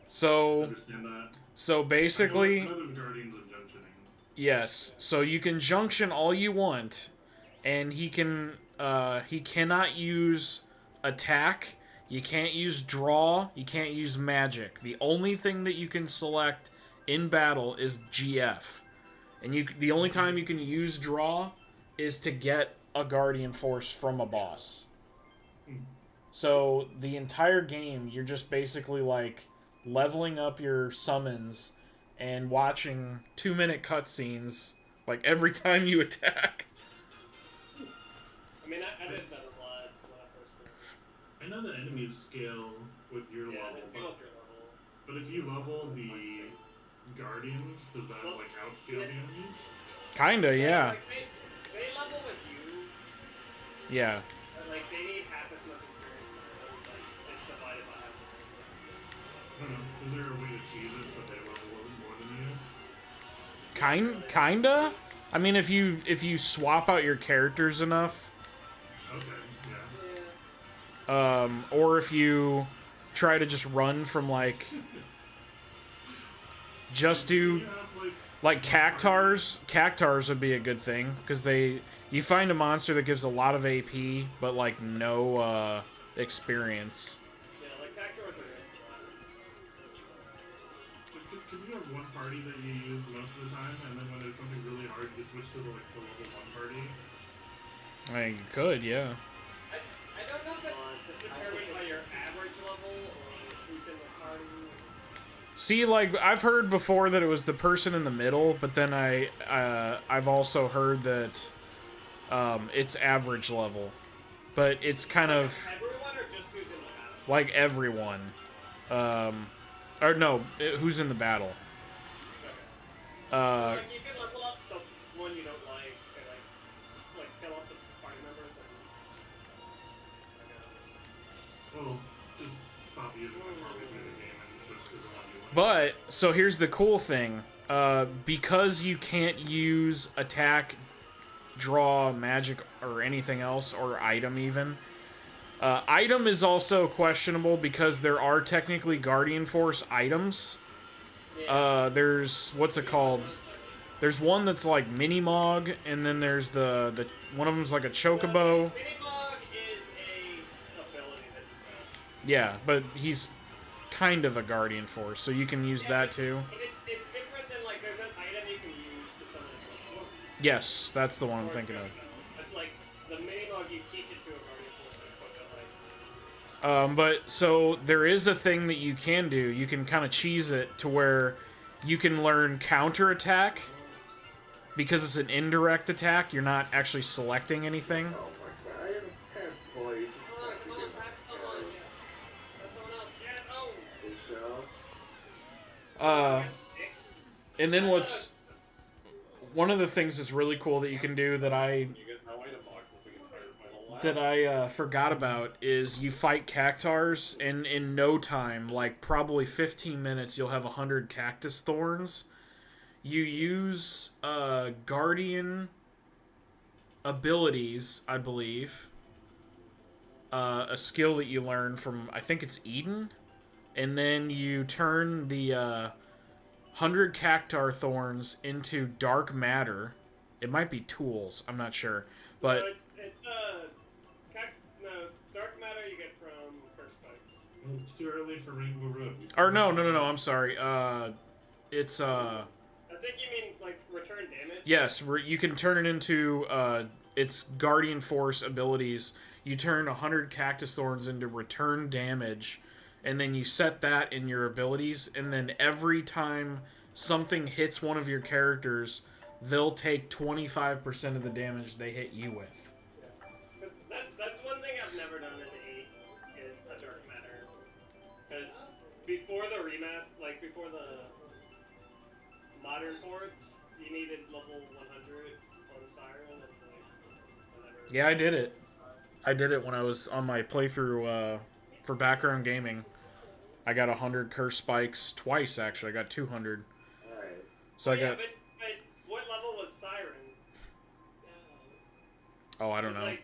So understand that. so basically, I know there's Guardians of Junctioning. yes. So you can junction all you want, and he cannot use attack. You can't use draw. You can't use magic. The only thing that you can select in battle is GF, and the only time you can use draw is to get a Guardian Force from a boss. So the entire game, you're just basically like leveling up your summons and watching 2-minute cutscenes like every time you attack. I mean, I did better blood when I first played. I know that enemies scale with your Yeah, level, they scale up your level. but if you level the Guardians, does that like outscale the enemies? Kinda, yeah. Like, they level with you, Yeah. and like they need half as much experience. Like it's divided by half. I don't know. Is there a way to cheese it so they level a little more than you? Kinda. I mean, if you swap out your characters enough, Okay, yeah. Yeah. or if you try to just run from like, just do You have like Cactars would be a good thing because you find a monster that gives a lot of AP but like no experience. Yeah, like Cactuars are good. Could you have one party that you use most of the time, and then when there's something really hard, you switch to the level 1 party? I mean, you could, yeah. I don't know if that's determined by your average level or who's in the party. See, like I've heard before that it was the person in the middle, but then I've also heard that it's average level, but it's kind of Everyone or just who's in the battle? like everyone. Or no, who's in the battle? Like you can level up some one you don't like, and like kill off the party members and Well, just stop using that partway through the game and switch to the one you like. But so here's the cool thing: because you can't use attack, draw, magic, or anything else, or item even. Item is also questionable because there are technically Guardian Force items. There's what's it called? There's one that's like Minimog, and then there's the one of them's like a Chocobo. Minimog is a ability that you have. Yeah, but he's kind of a Guardian Force, so you can use that too. It's different than like there's an item you can use to summon a Pokemon. Yes, that's the one I'm thinking of. It's like the Minimog, you teach it to a Guardian Force and put it like. But so there is a thing that you can do. You can kind of cheese it to where you can learn counterattack because it's an indirect attack. You're not actually selecting anything. Oh my god, I have 10 points. Come on, come on, yeah. That's someone else. Yeah, oh. Michelle? Six. And then what's one of the things that's really cool that you can do that I forgot about is you fight Cactars, and in no time, like probably 15 minutes, you'll have 100 Cactus Thorns. you use Guardian abilities, I believe. A skill that you learn from, I think it's Eden. And then you turn the 100 Cactuar Thorns into dark matter. It might be tools, I'm not sure. But No, dark matter you get from curse spikes. It's too early for Rainbow Road. or no, I'm sorry. It's I think you mean like return damage. yes, you can turn it into its Guardian Force abilities. You turn 100 Cactus Thorns into return damage, and then you set that in your abilities, and then every time something hits one of your characters, they'll take 25% of the damage they hit you with. That's one thing I've never done in 8 is a dark matter. Because before the remaster, like before the modern ports, you needed level 100 on Siren. And like, whenever. Yeah, I did it. I did it when I was on my playthrough for background gaming. I got 100 curse spikes twice, actually. I got 200. Alright. So I Yeah, got... but what level was Siren? Oh, I don't know. Like,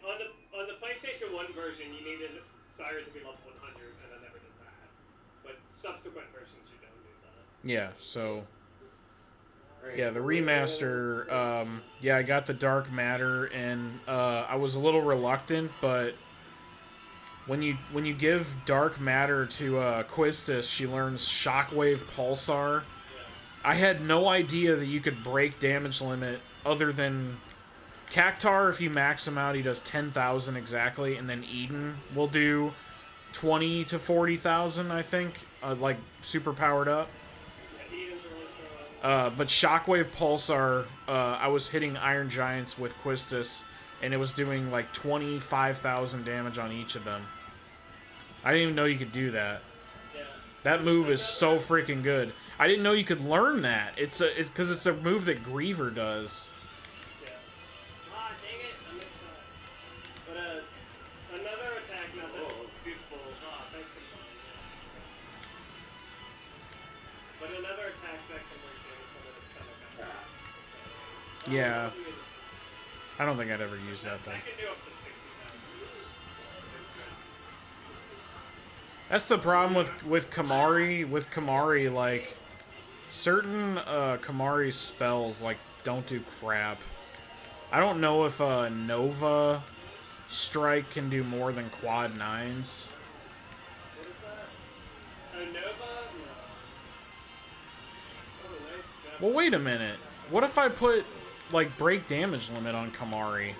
on the PlayStation 1 version, you needed Siren to be level 100, and I never did that. But subsequent versions, you don't do that. Yeah, so... Yeah, the remaster, yeah, I got the Dark Matter, and I was a little reluctant, but when you give Dark Matter to Quistis, she learns Shockwave Pulsar. I had no idea that you could break damage limit other than Cactuar. If you max him out, he does 10,000 exactly, and then Eden will do 20 to 40,000, I think, like super powered up. But Shockwave Pulsar, I was hitting Iron Giants with Quistis, and it was doing like 25,000 damage on each of them. I didn't even know you could do that. Yeah. That move is so freaking good. I didn't know you could learn that. It's because it's a move that Griever does. Yeah. Ah, dang it, I missed that. But another attack method. Beautiful. Ah, thanks for calling. But another attack that can work damage on it is kind of bad. Yeah. I don't think I'd ever use that though. I can do up to 60,000. That's the problem with Kamari. With Kamari, like certain Kamari spells like don't do crap. I don't know if Nova Strike can do more than quad 9s. What is that? Nova? No. Oh, nice. Well, wait a minute. What if I put like break damage limit on Kamari?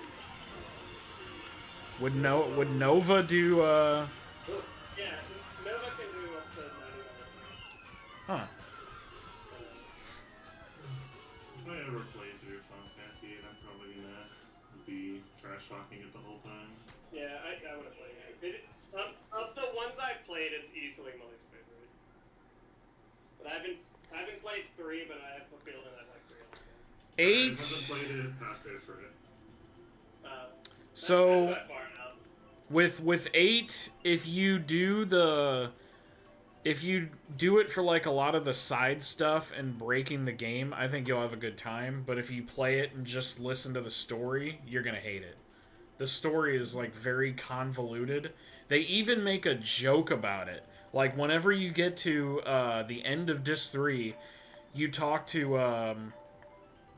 Would Nova do Yeah, Nova can do up to 99. Huh. If I ever play through Final Fantasy 8, I'm probably gonna be trash talking it the whole time. Yeah, I would have played it. Of the ones I've played, it's easily my least favorite. But I haven't played 3, but I have a feeling I'd like 3 on I 8. haven't played it past it for it. So that's not far enough. with 8, if you do it for like a lot of the side stuff and breaking the game, I think you'll have a good time. But if you play it and just listen to the story, you're gonna hate it. The story is like very convoluted. They even make a joke about it. Like whenever you get to the end of Disc 3, you talk to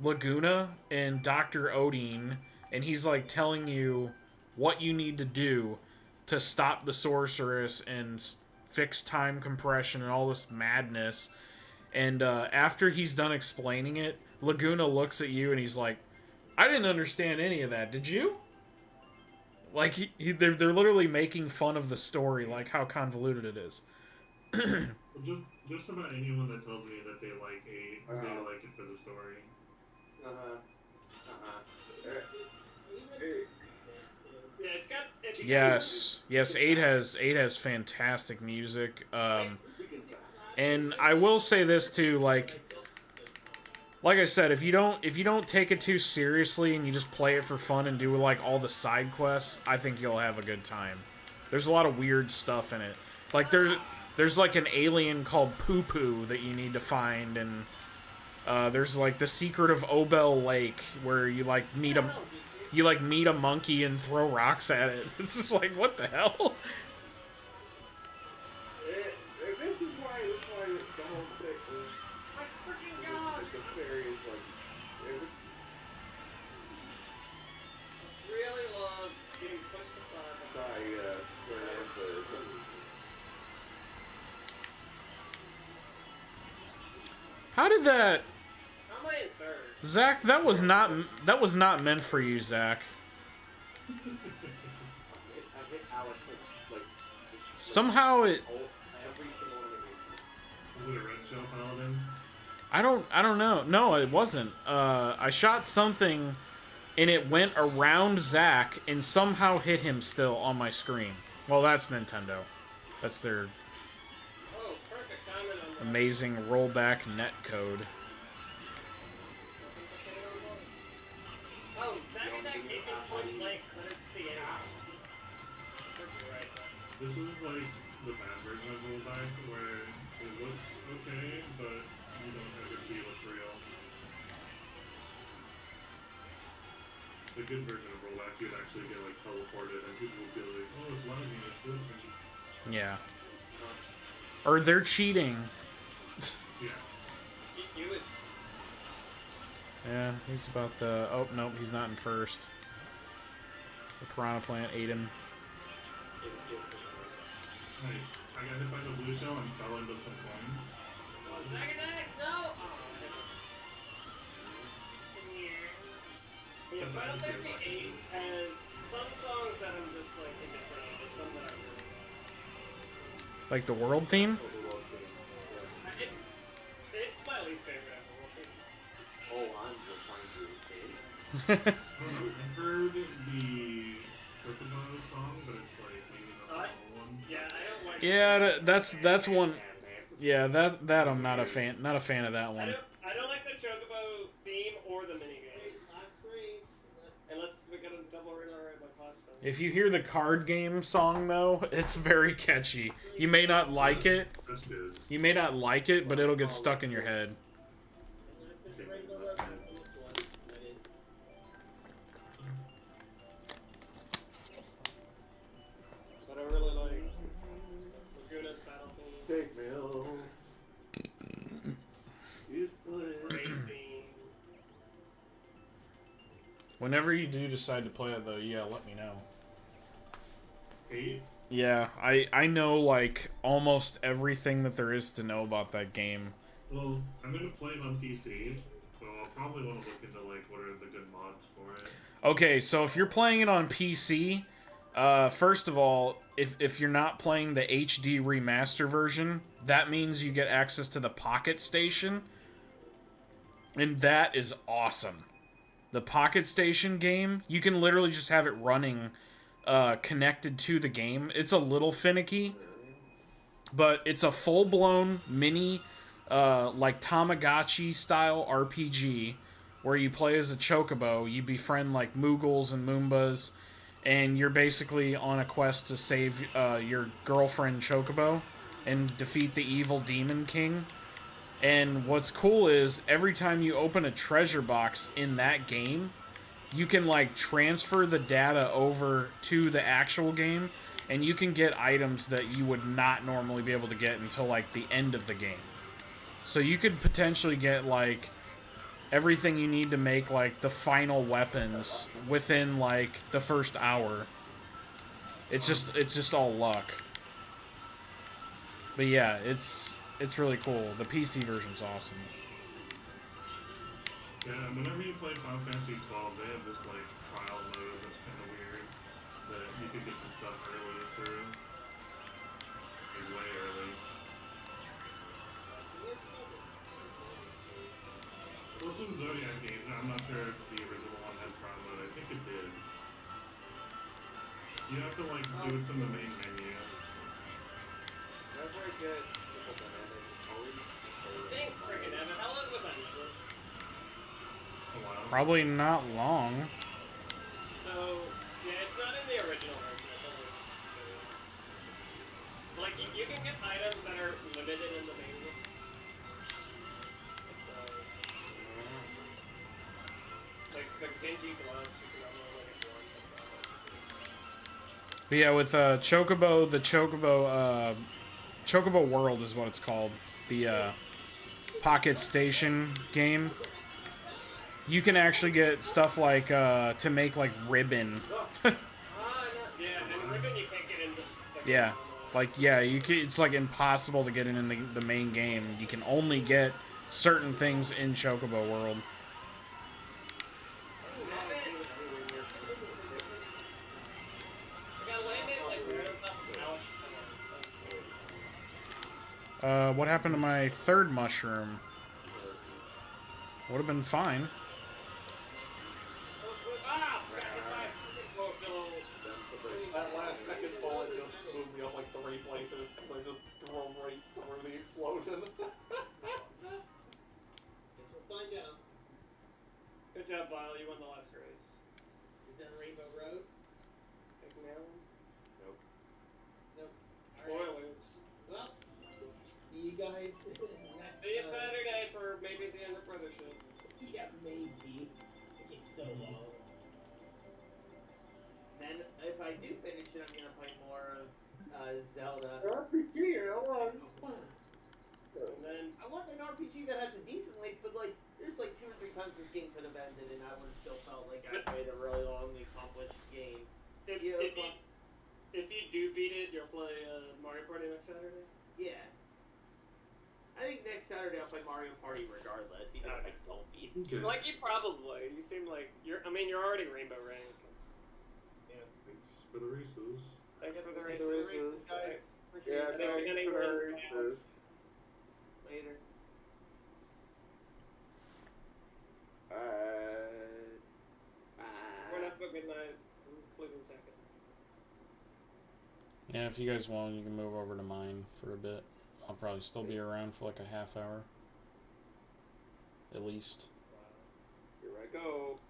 Laguna and Dr. Odin, and he's like telling you what you need to do to stop the sorceress and fix time compression and all this madness. And after he's done explaining it, Laguna looks at you and he's like, I didn't understand any of that, did you? Like, they're literally making fun of the story, like how convoluted it is. Just about anyone that tells me that they like 8, they like it for the story. Yeah, it's got. Yes, 8 has fantastic music. And I will say this too, like I said, if you don't take it too seriously and you just play it for fun and do like all the side quests, I think you'll have a good time. There's a lot of weird stuff in it. Like there's like an alien called Poo Poo that you need to find, and There's like the Secret of Obel Lake where you like meet a monkey and throw rocks at it. It's just like, what the hell? This is why the whole thing was My freaking god! the fairy is like it was Really love getting pushed aside. by Square Enix, but How did that, How am I in third? Zach? That was not meant for you, Zach. I hit Alex like Somehow it. every single one of the Was it a red shell paladin? I don't know. No, it wasn't. I shot something, and it went around Zach and somehow hit him still on my screen. Well, that's Nintendo. That's their Oh, perfect timing on the amazing rollback net code. Oh, Zack Attack gave me point blank, couldn't see it. Right. This is like the bad version of rollback where it looks okay, but you don't ever see what's real. The good version of rollback, you'd actually get like teleported, and people would be like, "Oh, it's lagging, it's this." Yeah. Or they're cheating. Yeah. GQ is Yeah, he's about to. Oh, nope, he's not in first. The Piranha Plant ate him. Nice. I got hit by the blue shell and fell into some coins. Oh, Zack Attack, no! Oh, yeah, Final Fantasy 8 has some songs that I'm just like indifferent of, but some that I really like. Like the world theme? It's my least favorite ever. Oh, I'm just trying to I've heard the Chocobo song, but it's like maybe not the whole one. Yeah, I don't like Yeah, that's one. Yeah, that I'm not a fan of that one. I don't like the Chocobo theme or the minigame. Unless we got a double reload by pasta. If you hear the card game song though, it's very catchy. You may not like it. That's good. You may not like it, but it'll get stuck in your head. But I really like Laguna's battle theme. Big Mill. You play. Great theme. Whenever you do decide to play it though, yeah, let me know. 8? Yeah, I know like almost everything that there is to know about that game. Well, I'm gonna play it on PC, so I'll probably want to look into like what are the good mods for it. Okay, so if you're playing it on PC, first of all, if you're not playing the HD remaster version, that means you get access to the Pocket Station, and that is awesome. The Pocket Station game, you can literally just have it running connected to the game. It's a little finicky, but it's a full-blown mini like Tamagotchi style RPG where you play as a chocobo. You befriend like Moogles and Moombas, and you're basically on a quest to save your girlfriend Chocobo and defeat the evil Demon King. And what's cool is every time you open a treasure box in that game, you can like transfer the data over to the actual game, and you can get items that you would not normally be able to get until like the end of the game. So you could potentially get like everything you need to make like the final weapons within like the first hour. It's just all luck. But yeah, it's really cool. The PC version's awesome. Yeah, whenever you play Final Fantasy 12, they have this like trial mode that's kind of weird that you could get the stuff early through, like way early. Well, some Zodiac games. I'm not sure if the original one had trial mode. I think it did. You have to like do it from the main menu. Whenever I get triple damage, always Dang, freaking Evan, how long was I never? A while. Probably not long. So, yeah, it's not in the original version. It's only like, you can get items that are limited in the main. But yeah, with Chocobo, the Chocobo World is what it's called. The Pocket Station game. You can actually get stuff like to make like ribbon. Yeah, and ribbon you can't get into. Yeah, like yeah, it's like impossible to get in the main game. You can only get certain things in Chocobo World. What happened to my third mushroom? Would have been fine. That last second bullet just moved me up like 3 places, so I just drove right through the explosion. Guess we'll find out. Good job, Lyle. You won the last race. Is that Rainbow Road? Take me out. Nope. Spoilers. Well, see you guys next See you time. Saturday for maybe the end of Brothership. Yeah, maybe. Taking so long. Then, if I do finish it, I'm gonna play more of Zelda. RPG, hello. And then I want an RPG that has a decent length, but like, there's like 2 or 3 times this game could have ended, and I would have still felt like I played a really longly accomplished game. if you do beat it, you'll play Mario Party next Saturday. Yeah. I think next Saturday I'll play Mario Party regardless, even if I don't beat it. Okay. Like you probably. You seem like you're. I mean, you're already Rainbow Rank. Yeah. Thanks for the races. Thanks for the Thanks races, for the races, guys. Appreciate Yeah, it. thanks Getting for the rid of races. Later. We're not for good night. Including second. Yeah, if you guys want, you can move over to mine for a bit. I'll probably still be around for like a half hour. At least. Here I go.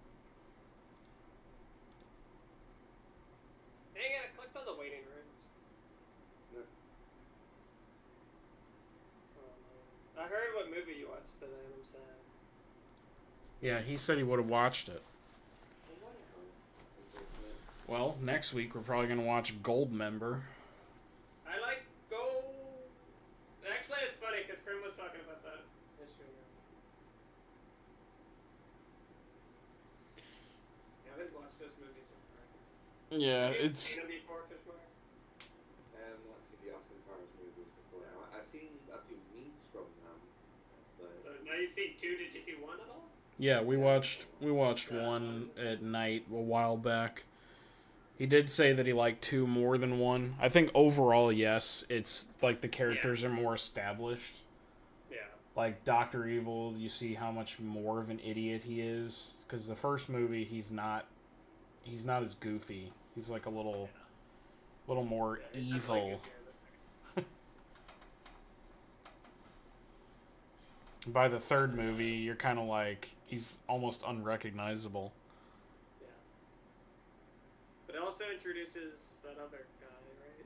Dang it! I clicked on the waiting rooms. Yeah. Oh, man. I heard what movie you watched today, and I'm sad. Yeah, he said he would have watched it. Well, next week we're probably gonna watch Goldmember. I like Go. Actually, it's funny because Grim was talking about that yesterday. Yeah, I didn't watch this movie so far. Yeah, Have you it's seen it before, Fishmark? Not seen the Austin Powers movies before. I've seen a few memes from them, but So now you've seen 2. Did you see 1 at all? yeah. We watched one at night a while back. He did say that he liked 2 more than 1. I think overall, yes. It's like the characters are more established. Yeah. Like Dr. Evil, you see how much more of an idiot he is. Because the first movie, he's not as goofy. He's like a little more Yeah, he's evil. definitely goofier in this. By the third movie, you're kind of like, he's almost unrecognizable. Yeah. But it also introduces that other guy, right?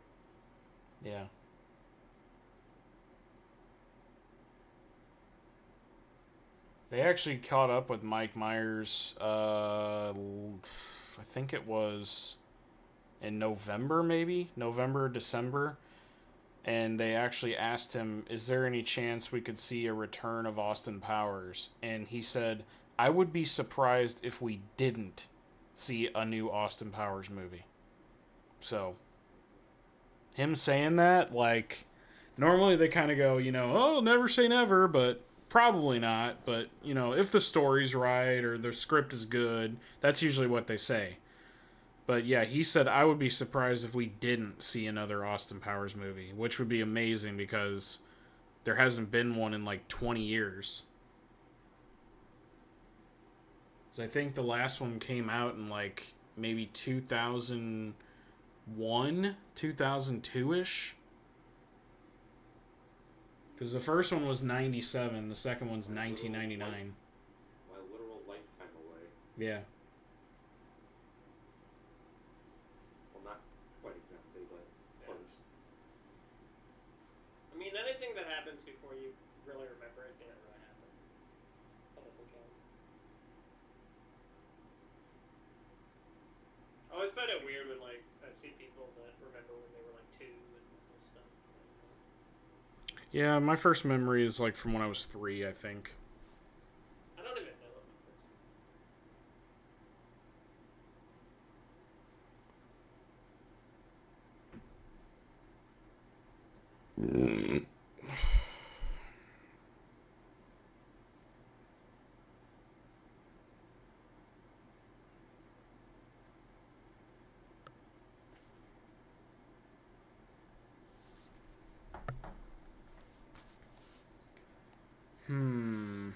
Yeah. They actually caught up with Mike Myers, I think it was in November, maybe? November, December. And they actually asked him, is there any chance we could see a return of Austin Powers? And he said, I would be surprised if we didn't see a new Austin Powers movie. So, him saying that, like, normally they kind of go, oh, never say never, but probably not. But, if the story's right or the script is good, that's usually what they say. But yeah, he said, I would be surprised if we didn't see another Austin Powers movie, which would be amazing because there hasn't been one in like 20 years. So I think the last one came out in like maybe 2001, 2002-ish. Because the first one was 97, the second one's 1999. my literal lifetime away. Yeah. Well, not quite exactly, but close. I mean, anything that happens before you really remember it didn't really happen. That doesn't count. I always find it weird when like I see people that remember when they were like 2 and stuff. So. Yeah, my first memory is like from when I was 3, I think. I don't even know what my first. Hmm.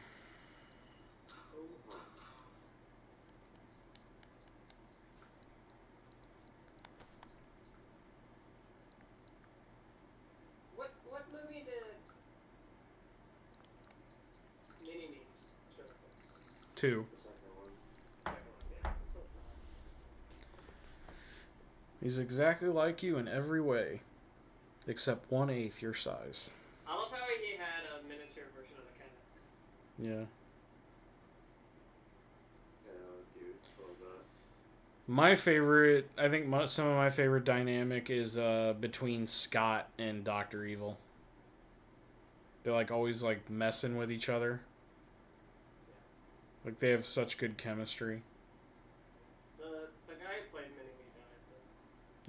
What movie did Mini Me's show up in? 2. The second one. Second one, yeah. That's what I thought. He's exactly like you in every way, except 1/8 your size. I love how he had a miniature version of the Kennex. Yeah. Yeah, that was cute. Love that. My favorite, I think some of my favorite dynamic is between Scott and Dr. Evil. They're like always like messing with each other. Like they have such good chemistry. The guy who played Mini Me died. But...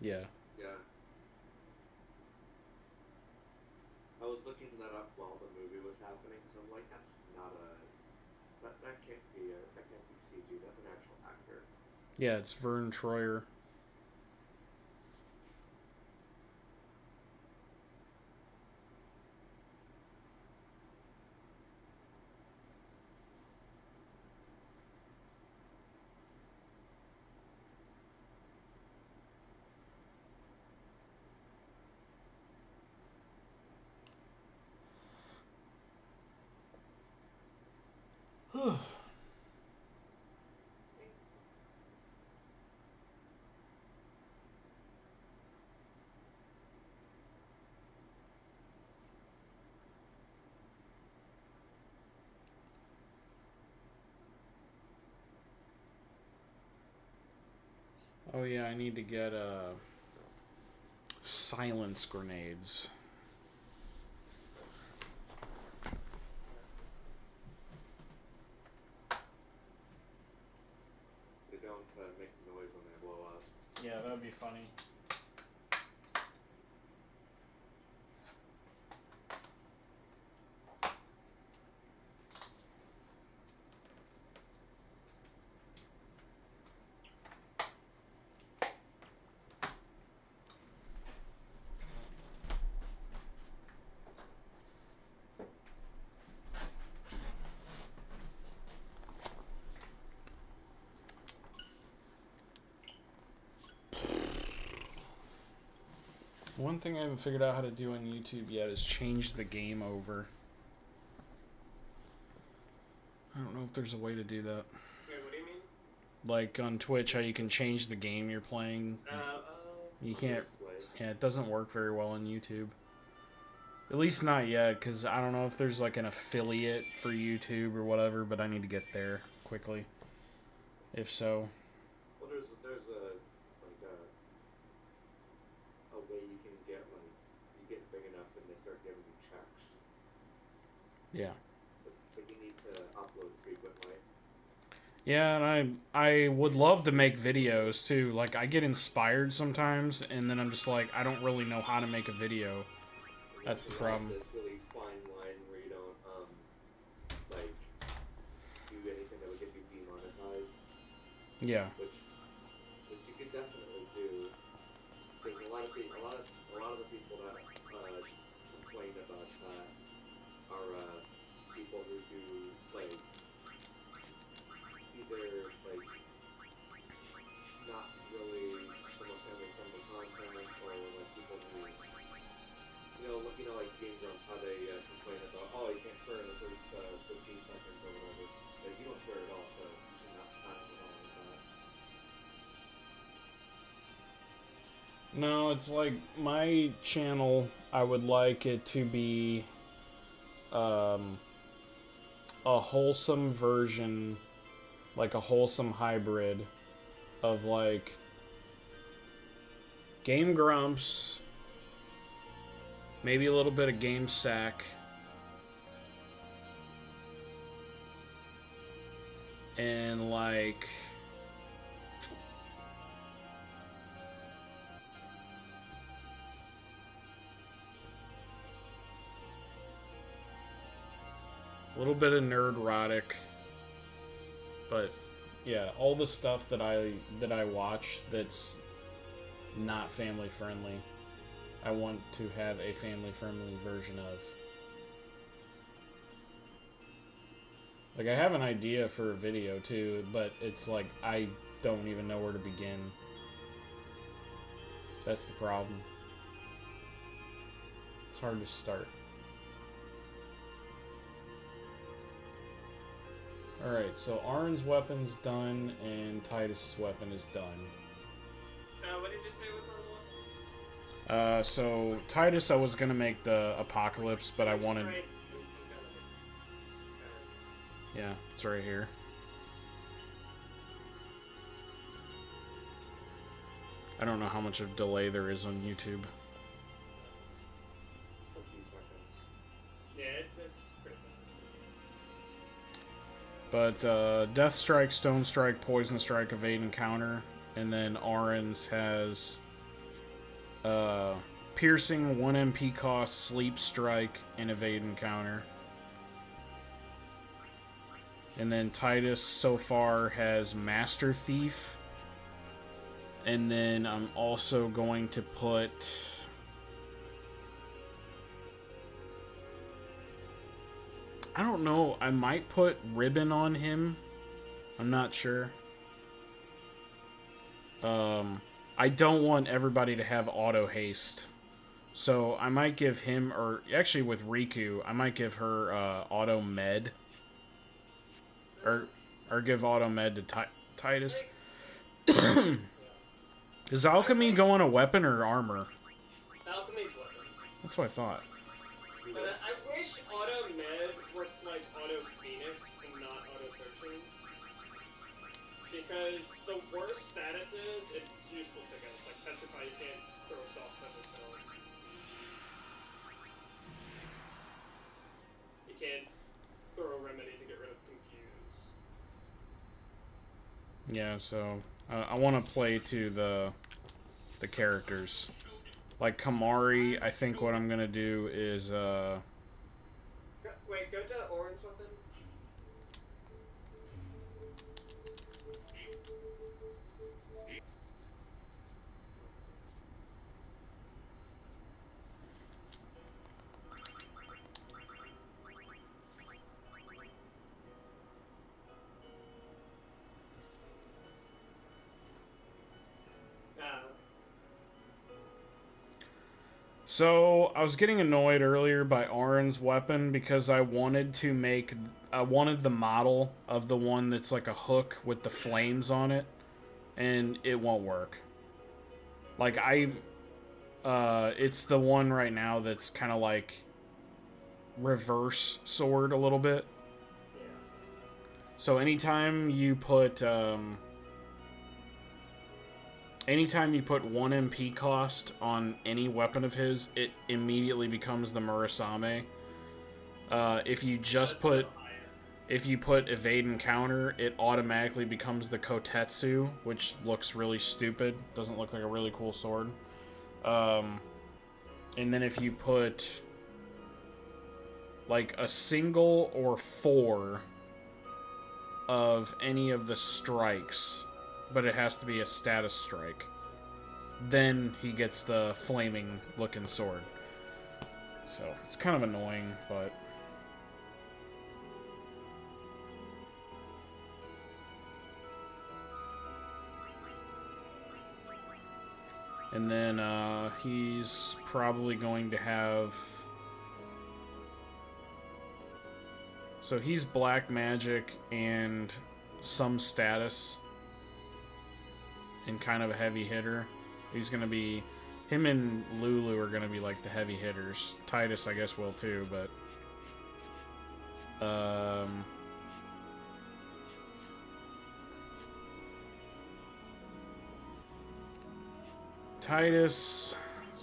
Yeah. Yeah. I was looking that up while the movie was happening, because I'm like, that's not a... That can't be CG, that's an actual actor. Yeah, it's Vern Troyer. Oh yeah, I need to get silence grenades. They don't make noise when they blow up. Yeah, that'd be funny. One thing I haven't figured out how to do on YouTube yet is change the game over. I don't know if there's a way to do that. Wait, what do you mean? Like on Twitch, how you can change the game you're playing. You can't. Yeah, it doesn't work very well on YouTube. At least not yet, because I don't know if there's like an affiliate for YouTube or whatever, but I need to get there quickly. If so. Well, there's a way you can get when you get big enough and they start giving you checks. Yeah. But you need to upload frequently. Yeah, and I would love to make videos too. Like I get inspired sometimes, and then I'm just like, I don't really know how to make a video. That's the problem. This really fine line where you don't like do anything that would get you demonetized. Yeah. Which you could definitely do. There's a lot of the people that complain about that are people who do like either like not really so much family friendly content, or like people who like Game Grumps, how they complain about, oh, you can't swear in the first 15 seconds or whatever. Like, you don't swear at all, so you should not time at all like that. No, it's like my channel, I would like it to be a wholesome version, like a wholesome hybrid of like Game Grumps. Maybe a little bit of Game Sack. And like... a little bit of Nerdrotic. But yeah, all the stuff that I watch that's not family friendly, I want to have a family friendly version of. Like, I have an idea for a video too, but it's like I don't even know where to begin. That's the problem. It's hard to start. Alright, so Arn's weapon's done, and Titus's weapon is done. What did you say was on the weapons? So Titus, I was gonna make the Apocalypse, but I wanted... Right. Yeah, it's right here. I don't know how much of delay there is on YouTube. A few seconds. Yeah, it's pretty But Death Strike, Stone Strike, Poison Strike, Evade and Counter. And then Auron's has Piercing, 1 MP cost, Sleep Strike, and Evade and Counter. And then Titus so far has Master Thief. And then I'm also going to put... I don't know. I might put Ribbon on him. I'm not sure. I don't want everybody to have auto haste. So I might give him, or actually with Riku, I might give her auto med. Or give auto med to Titus. Is Alchemy going a weapon or armor? Alchemy's weapon. That's what I thought. But I wish Auto Med worked like Auto Phoenix and not Auto Potion. Because the worst status is, it's useless against like Petrify, you can't throw soft feather spell. You can't throw a remedy to get rid of Confuse. Yeah, so I want to play to the characters. Like Kamari, I think what I'm gonna do is Wait, go to Orange weapon. So, I was getting annoyed earlier by Auron's weapon because I wanted the model of the one that's like a hook with the flames on it, and it won't work. Like, it's the one right now that's kind of like reverse sword a little bit. So anytime you put 1 MP cost on any weapon of his, it immediately becomes the Murasame. If you put Evade and Counter, it automatically becomes the Kotetsu, which looks really stupid. Doesn't look like a really cool sword. And then if you put like a single or 4 of any of the strikes, but it has to be a status strike, then he gets the flaming looking sword. So it's kind of annoying, but and then he's probably going to have, so he's black magic and some status and kind of a heavy hitter. He's gonna be, him and Lulu are gonna be like the heavy hitters. Titus, I guess, will too, but Titus.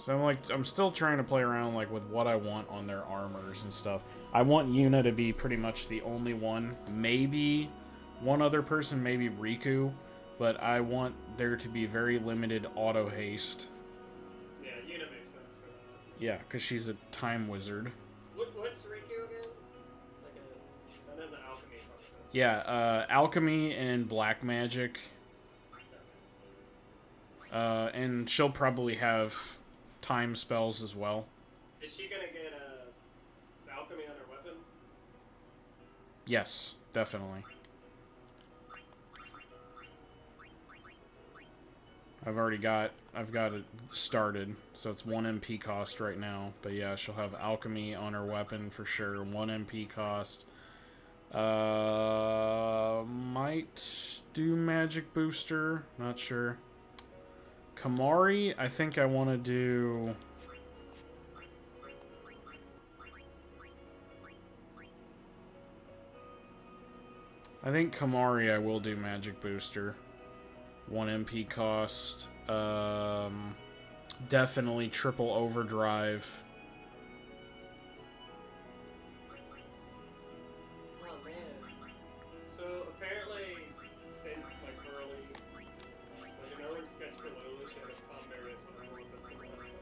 So I'm still trying to play around like with what I want on their armors and stuff. I want Yuna to be pretty much the only one. Maybe one other person, maybe Riku, but I want there to be very limited auto haste. Yeah, Yuna makes sense for that. Yeah, because she's a time wizard. What's Riku again? And then the alchemy function. Yeah, alchemy and black magic. And she'll probably have time spells as well. Is she gonna get alchemy on her weapon? Yes, definitely. I've got it started, so it's 1 MP cost right now. But yeah, she'll have alchemy on her weapon for sure. 1 MP cost. Might do magic booster, not sure. Kamari, I think I want to do... I think Kamari I will do magic booster. 1 MP cost. Definitely triple overdrive. Oh man. So apparently, in like early, like an early sketch for Lulu, she had a combat as well, but something like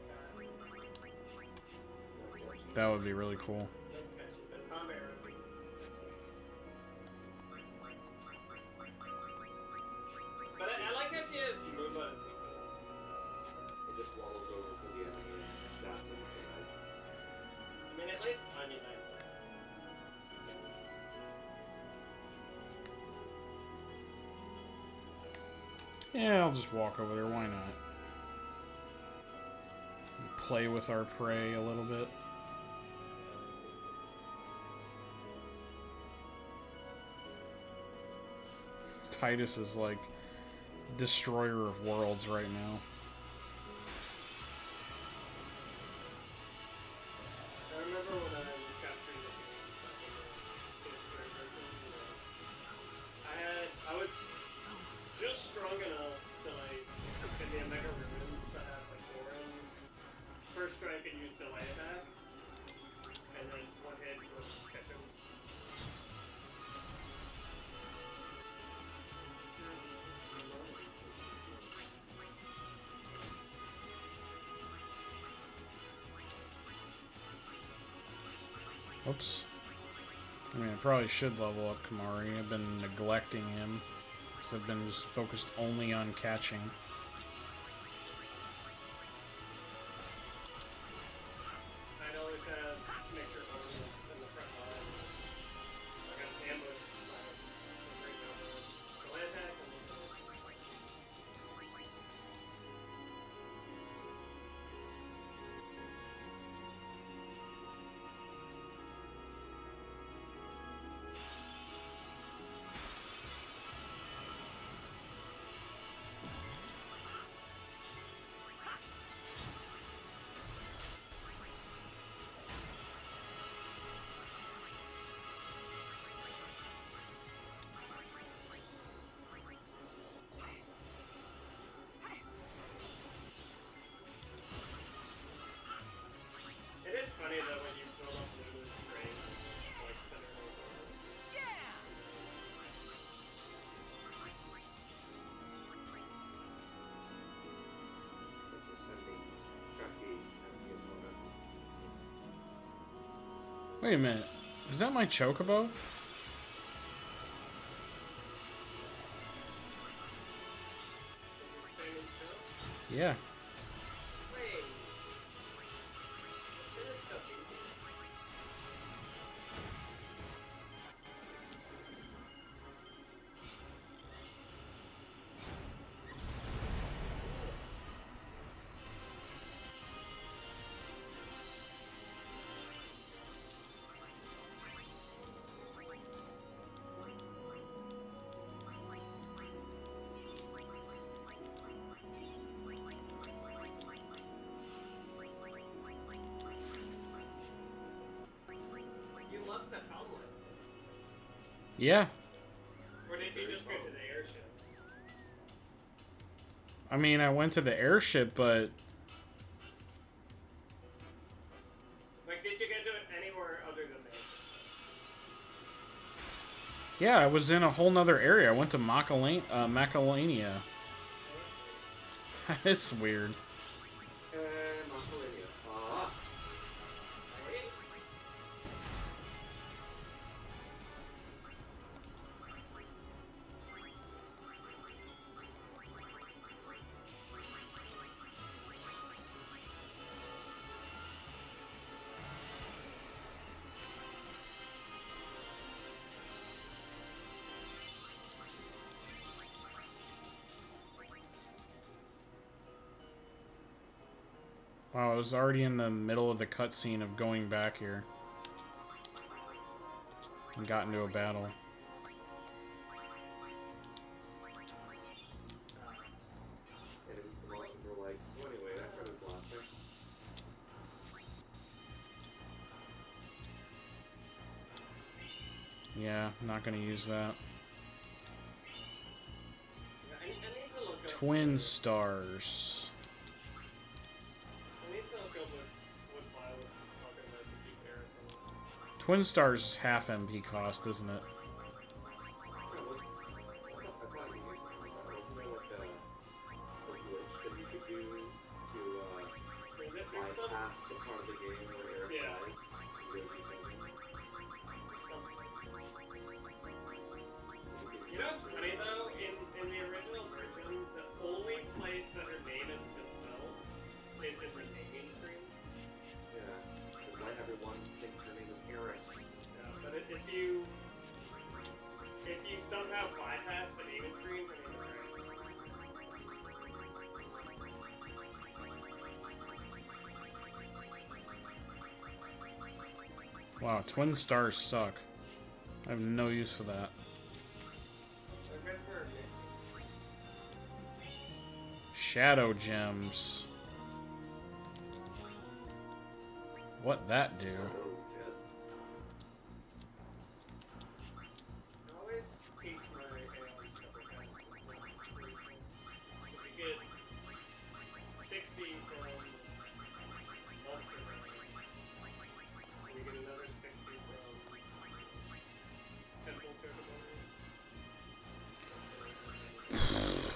that. That would be really cool. Okay, the combat. But I like how she has Moomba and Pico. It just walls over to the enemy and stabs them with the knife. I mean, at least Anya Knight. Yeah, I'll just walk over there. Why not? Play with our prey a little bit. Titus is like destroyer of worlds right now. I remember when I was capturing the game back in the PS3 version, I was just strong enough to like in the Omega Ruins to have like Orin first strike and use delay attack, and then one hit would catch him. Oops. I mean, I probably should level up Kamari. I've been neglecting him because I've been just focused only on catching. I'd always have make sure Orin was in the front line. I got ambushed by a great delay attack and it is funny though when you build up Lulu's range, like center over. Wait a minute. Is that my Chocobo? Yeah. Wait. Should have stuff easy. You love the Tomlins. Yeah. Or did you just go to the airship? I mean, I went to the airship, but Like, did you get to it anywhere other than there? yeah, I was in a whole nother area. I went to Macalania. It's weird. Mongolia. Ah. Right? Wow, I was already in the middle of the cutscene of going back here. And got into a battle. And the Russians were like, so anyway, that card is blaster. Yeah, not gonna use that. Yeah, I need to look up. Twin Stars. I need to look up what file is talking about to keep Eric. Twin Stars half MP cost, isn't it? There's some. Yeah. You know what's funny though? In the original version, the only place that her name is misspelled is in the naming screen. Yeah, but if you somehow bypass the naming screen, her name is right. Wow, Twin Stars suck. I have no use for that. They're good for her. Shadow Gems. What that do? It always takes my AI stuff like that. If you get 60 from Monster Hunter, and you get another 60 from Temple Turtle.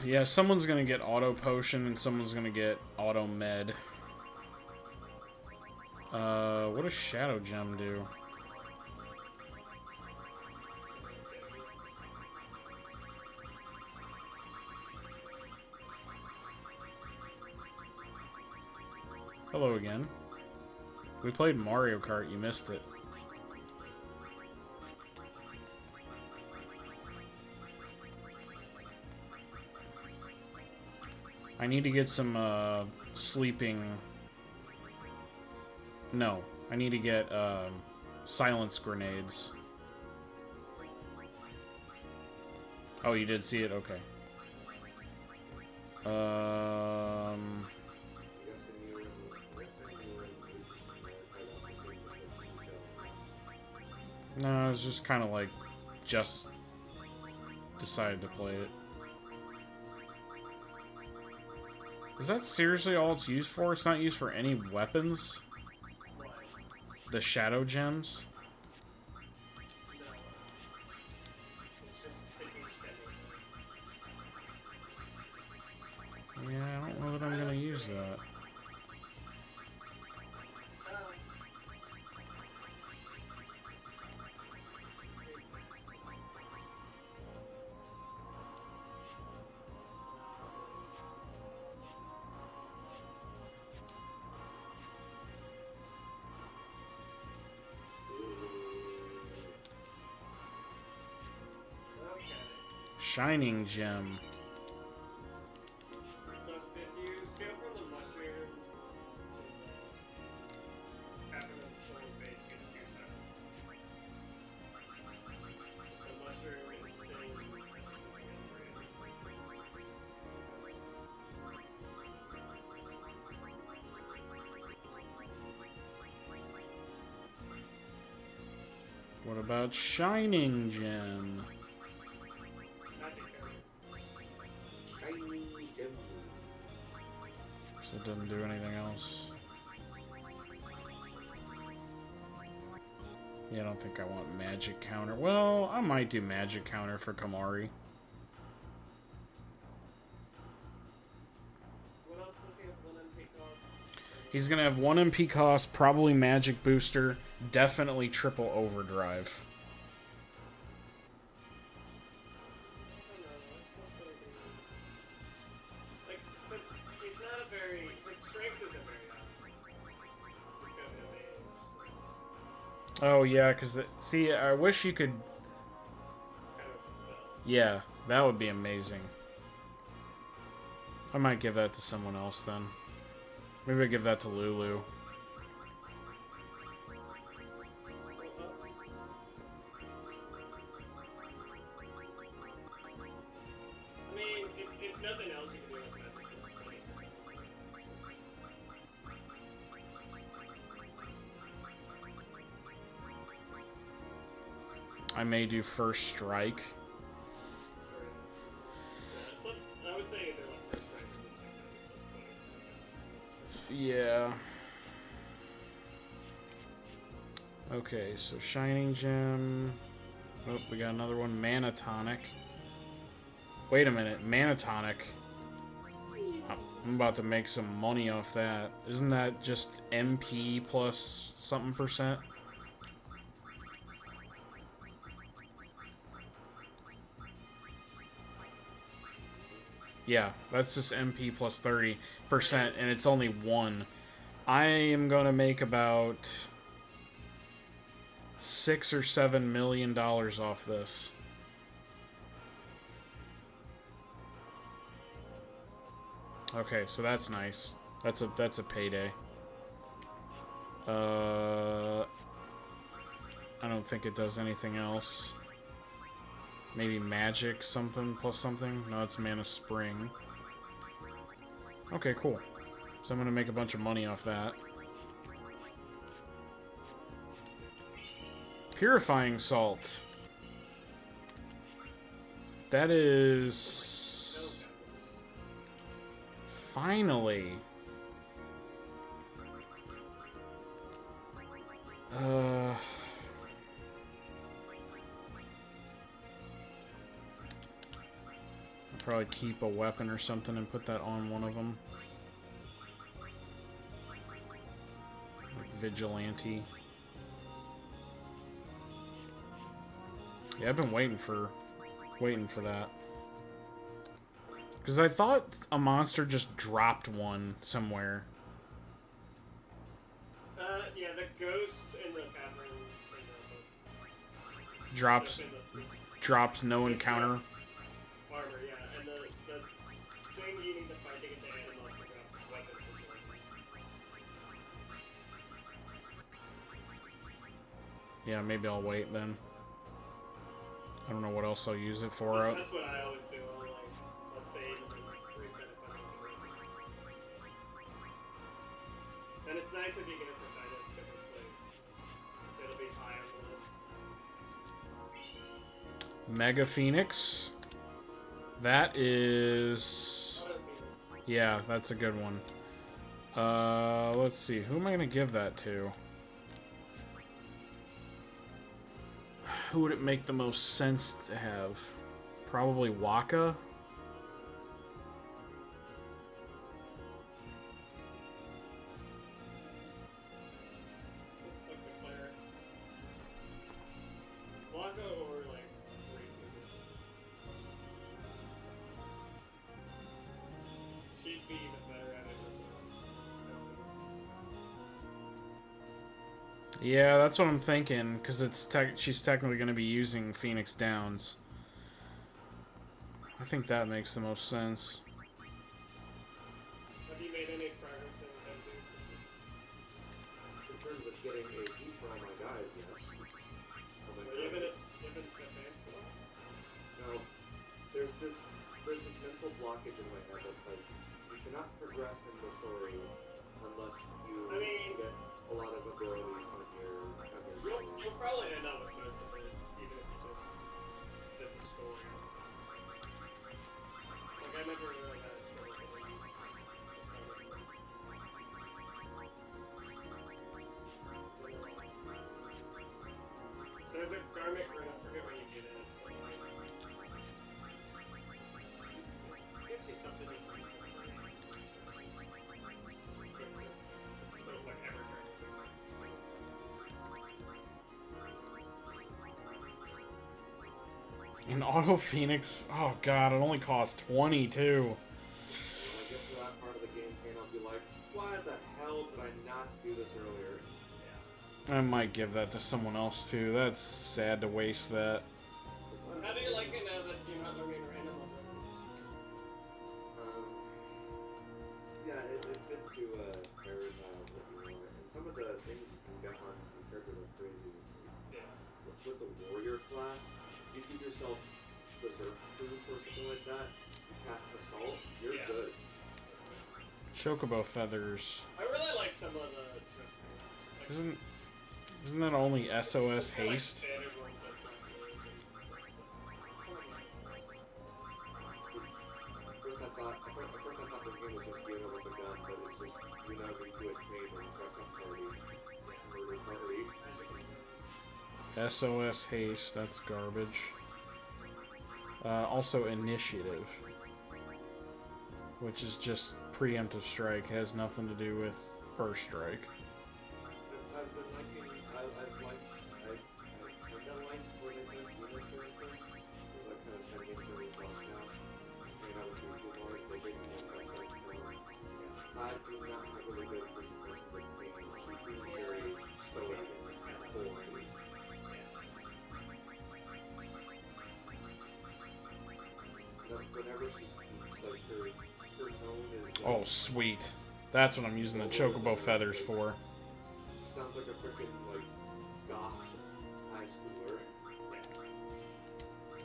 Yeah, someone's gonna get Auto Potion and someone's gonna get Auto Med. What does Shadow Gem do? Hello again. We played Mario Kart, you missed it. I need to get some, sleeping... No, I need to get, silence grenades. Oh, you did see it? Okay. No, I was just kind of like, just decided to play it. Is that seriously all it's used for? It's not used for any weapons? The Shadow Gems? Yeah, I don't know that I'm gonna use that. Shining Gem. So if you scale from the mushroom after the soul base, you get 2 seconds. The mushroom is staying What about Shining Gem? magic area. So it doesn't do anything else. Yeah, I don't think I want magic counter. Well, I might do magic counter for Kamari. What else does he have? 1 MP cost? He's gonna have 1 MP cost, probably magic booster, definitely triple overdrive. I don't know. Like, but he's not a very. His strength isn't very high. He's got no age. Oh yeah, cause see, I wish you could. Kind of spell. Yeah, that would be amazing. I might give that to someone else then. Maybe I give that to Lulu. I mean, if nothing else, you can do it with magic. I may do first strike. Yeah, I would say either like first strike or second. Yeah. Okay, so Shining Gem. Oh, we got another one. Mana Tonic. Wait a minute, Mana Tonic. I'm about to make some money off that. Isn't that just MP plus something percent? Yeah, that's just MP plus 30%, and it's only 1. I am gonna make about $6 or $7 million off this. Okay, so that's nice. That's a payday. I don't think it does anything else. Maybe magic something plus something. No, it's Mana Spring. Okay, cool. So I'm gonna make a bunch of money off that. Purifying Salt. That is... Finally. I'll probably keep a weapon or something and put that on one of them. Like Vigilante. Yeah, I've been waiting for that. Because I thought a monster just dropped one somewhere. Yeah, the ghost in the cavern. Drops no encounter. Armor, yeah, and the thing you need to fight to get the animal to drop weapons. Yeah, maybe I'll wait then. I don't know what else I'll use it for. That's what I always do. I'll save and then reset if I need to. And it's nice if you get it from Titus because it's like it'll be high on the list. Mega Phoenix. That is... Yeah, that's a good one. Let's see. Who am I going to give that to? Who would it make the most sense to have? Probably Waka? Looks like the cleric. Waka or like she'd be even better at it. Yeah, that's what I'm thinking, because it's she's technically going to be using Phoenix Downs. I think that makes the most sense. Have you made any progress in M2? In terms of getting a heat for all my guys, yes. You haven't advanced at all? Now, there's this mental blockage in my head that's like, you cannot progress in the story unless you get a lot of abilities on your You'll probably end up with most of it, even if you just did the story. Like, I never really had trouble getting Karmic Ring, I forget where you get it. Gives you something to use. So it's like evergreen. An Auto Phoenix. Oh god, it only costs 20 too. When I get to that part of the game, and I'll be like, why the hell did I not do this earlier? I might give that to someone else too. That's sad to waste that. How do you like it now that you're not learning random abilities? Yeah, it's good to prioritize what you want. And some of the things you can get on these characters are crazy. Yeah. With the warrior class, you give yourself berserk proof or something like that, you cast assault, you're Yeah. good. Chocobo feathers. I really like some of the. Isn't that only SOS haste? Standard ones that First I thought the game was just dealing with a gun, but it's just, you know, we do a chain and press up party. Murder party. SOS haste, that's garbage. Also initiative, which is just preemptive strike, has nothing to do with first strike. I've been liking, I've done like for instance, unit character, so that kind of trying to get really fun now. And I would do more, they make me more like I do not have really good first person with me. She's very stoic and boring. Whenever she speaks, like her tone is Oh, sweet. That's what I'm using the Chocobo feathers for. sounds like a freaking like goth high schooler.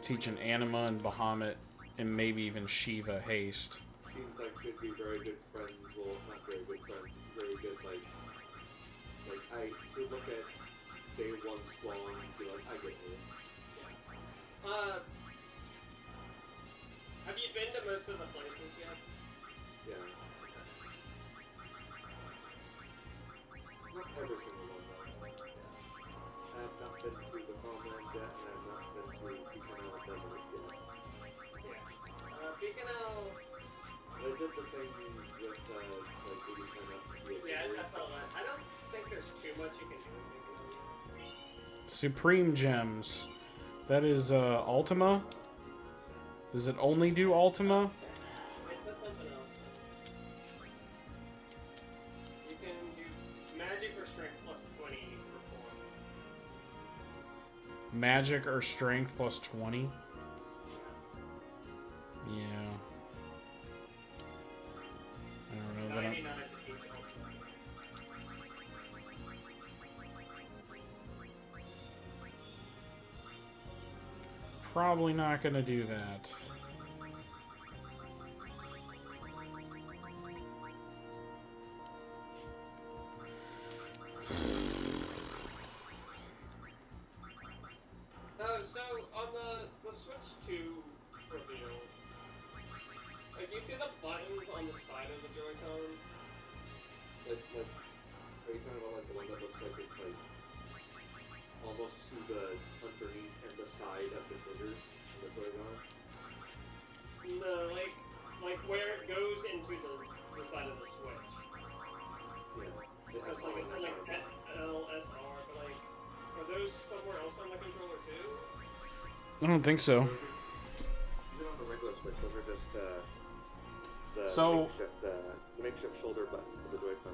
Teaching Anima and Bahamut and maybe even Shiva haste. Seems like should be very good friends. Well, not very good friends. Very good like I could look at day one Swan and be like, I get you. Have you been to most of the places yet? Yeah. Not every single one though. I have not been to the farmland yet, and I have not been to Beacon Desert yet. Beacon Owl. They did the thing with like maybe sign up to be a Yeah, leader. I saw that. I don't think there's too much you can do in Beacon Owl. Supreme Gems. That is Ultima? Does it only do Ultima? It does something else. You can do magic or strength plus 20 for 4. Magic or strength plus 20? Yeah. I don't know. That 99 for each ultimate. probably not gonna do that. So on the Switch 2 reveal, like you see the buttons on the side of the Joy-Con? Like, are you talking about like the one that looks like it's like almost to the underneath and the side of the fingers in the Joy-Con? No, like where it goes into the side of the Switch. Yeah. Because like it's in like SLSR, but like are those somewhere else on the controller too? I don't think so. Even on the regular Switch, those are just the So- the makeshift shoulder buttons for the Joy-Con.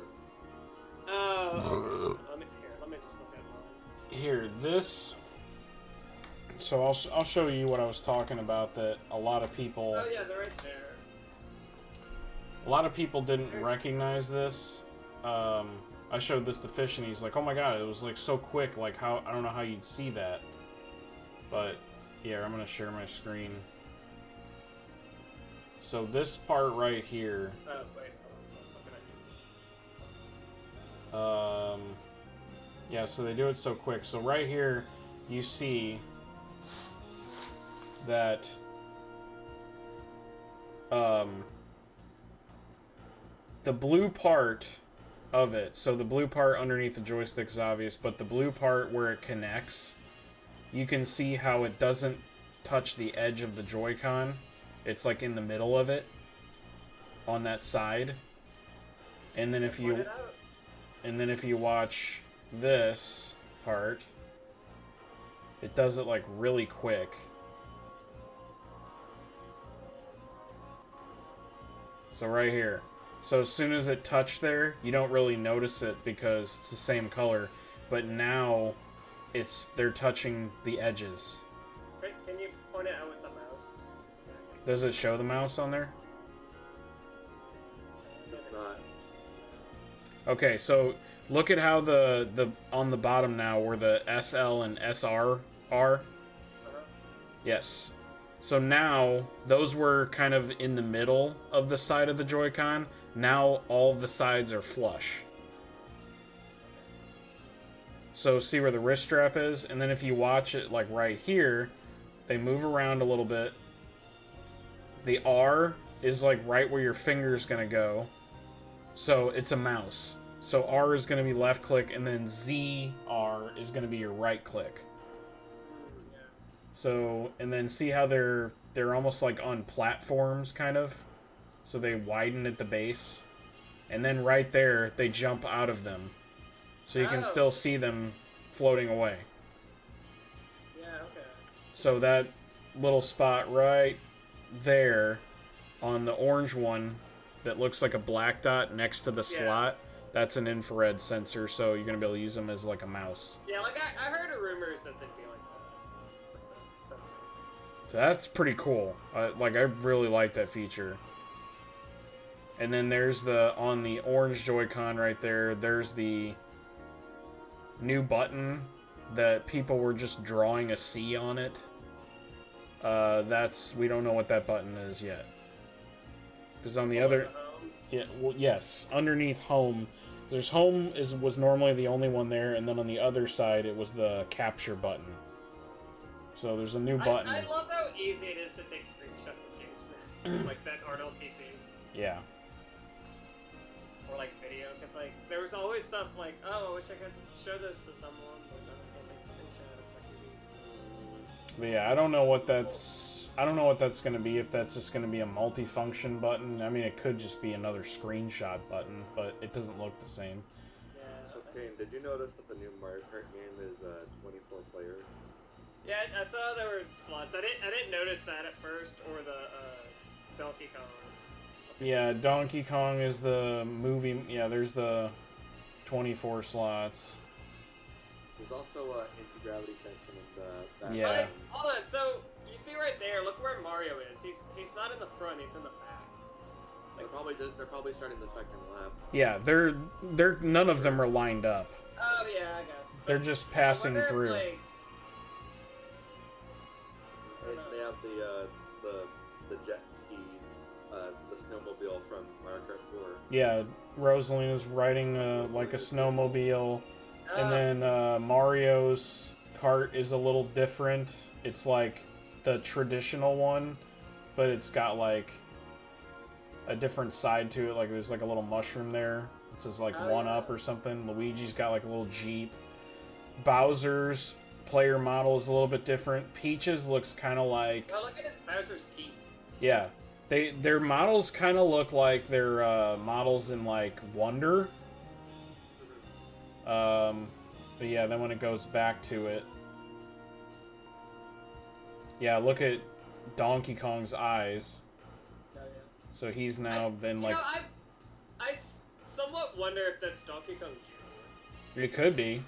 Oh. Let me just look at mine. Here, this. So I'll show you what I was talking about. That a lot of people. Oh yeah, they're right there. A lot of people didn't recognize this. I showed this to Fish, and he's like, "Oh my god, it was like so quick. Like how I don't know how you'd see that." But yeah, I'm gonna share my screen. So this part right here. Oh wait, hold on. I'm looking at you. Yeah, so they do it so quick. So right here, you see that the blue part of it. So the blue part underneath the joystick is obvious, but the blue part where it connects you can see how it doesn't touch the edge of the Joy-Con. It's like in the middle of it, on that side. And then if you watch this part, it does it like really quick. So right here. So as soon as it touched there, you don't really notice it because it's the same color. But now, they're touching the edges. Can you point it out with the mouse? Does it show the mouse on there? Not. Okay, so look at how the on the bottom now where the SL and SR are. Yes. So now those were kind of in the middle of the side of the Joy-Con. Now all the sides are flush. So see where the wrist strap is, and then if you watch it like right here, they move around a little bit. The R is like right where your finger is gonna go. So it's a mouse. So R is gonna be left click, and then ZR is gonna be your right click. So, and then see how they're almost like on platforms, kind of. So they widen at the base. And then right there, they jump out of them. So you can still see them floating away. Yeah, okay. So that little spot right there on the orange one that looks like a black dot next to the slot, that's an infrared sensor, so you're going to be able to use them as like a mouse. Yeah, like I heard of rumors that they'd be like that. So that's pretty cool. I really like that feature. And then there's on the orange Joy-Con right there, there's the new button that people were just drawing a C on it. We don't know what that button is yet. Because on the other... Yeah, well, yes, underneath home, there's home was normally the only one there, and then on the other side it was the capture button. So there's a new button. I love how easy it is to take screenshots of games now. Like that Arnold PC. Yeah. Or like video, because like there was always stuff like, oh, I wish I could show this to someone, but then I can't take a screenshot. It's like But yeah, I don't know what that's going to be, if that's just going to be a multi-function button. I mean, it could just be another screenshot button, but it doesn't look the same. yeah. So Kane, did you notice that the new Mario Kart game is 24 players? Yeah, I saw there were slots. I didn't notice that at first, or the Donkey Kong. Yeah, Donkey Kong is the movie. Yeah, there's the 24 slots. There's also anti-gravity section in the Yeah. Hold on, so you see right there, look where Mario is. He's not in the front, he's in the back. They're probably starting the second lap. Yeah, they're none of them are lined up. Oh yeah, I guess. They're just passing I wonder if, through. like, They have the jet ski, the snowmobile from Mario Kart Tour. Yeah, Rosalina's riding like a snowmobile, and then Mario's kart is a little different. It's like the traditional one, but it's got like a different side to it. Like there's like a little mushroom there. It says like one up or something. Luigi's got like a little Jeep. Bowser's player model is a little bit different. Peach's looks kind of like... Oh, look at it, Bowser's teeth. Yeah. Their models kind of look like their models in like Wonder. But yeah, then when it goes back to it... Yeah, look at Donkey Kong's eyes. Oh, yeah. So he's now been You like... know, I somewhat wonder if that's Donkey Kong Jr. It could be.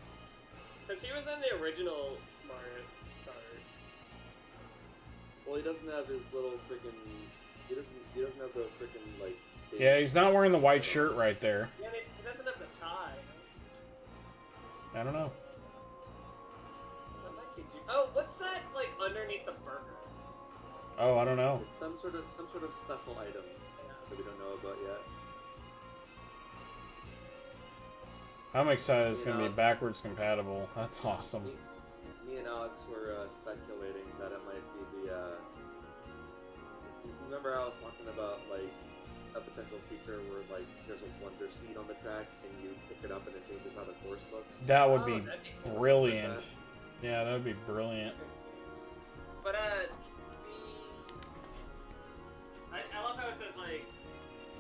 Because he was in the original Mario Kart. Well, he doesn't have his little freaking. He doesn't have the freaking like. Yeah, he's not wearing the white shirt right there. Yeah, he doesn't have the tie. I don't know. That might be oh, what's that like underneath the burger? Oh, I don't know. It's some sort of special item that we don't know about yet. I'm excited it's going to be backwards compatible. That's awesome. Me and Alex were speculating that it might be the. Remember I was talking about like a potential feature where like there's a wonder seed on the track and you pick it up and it changes how the course looks. That would be brilliant. Yeah, that would be brilliant. But I love how it says like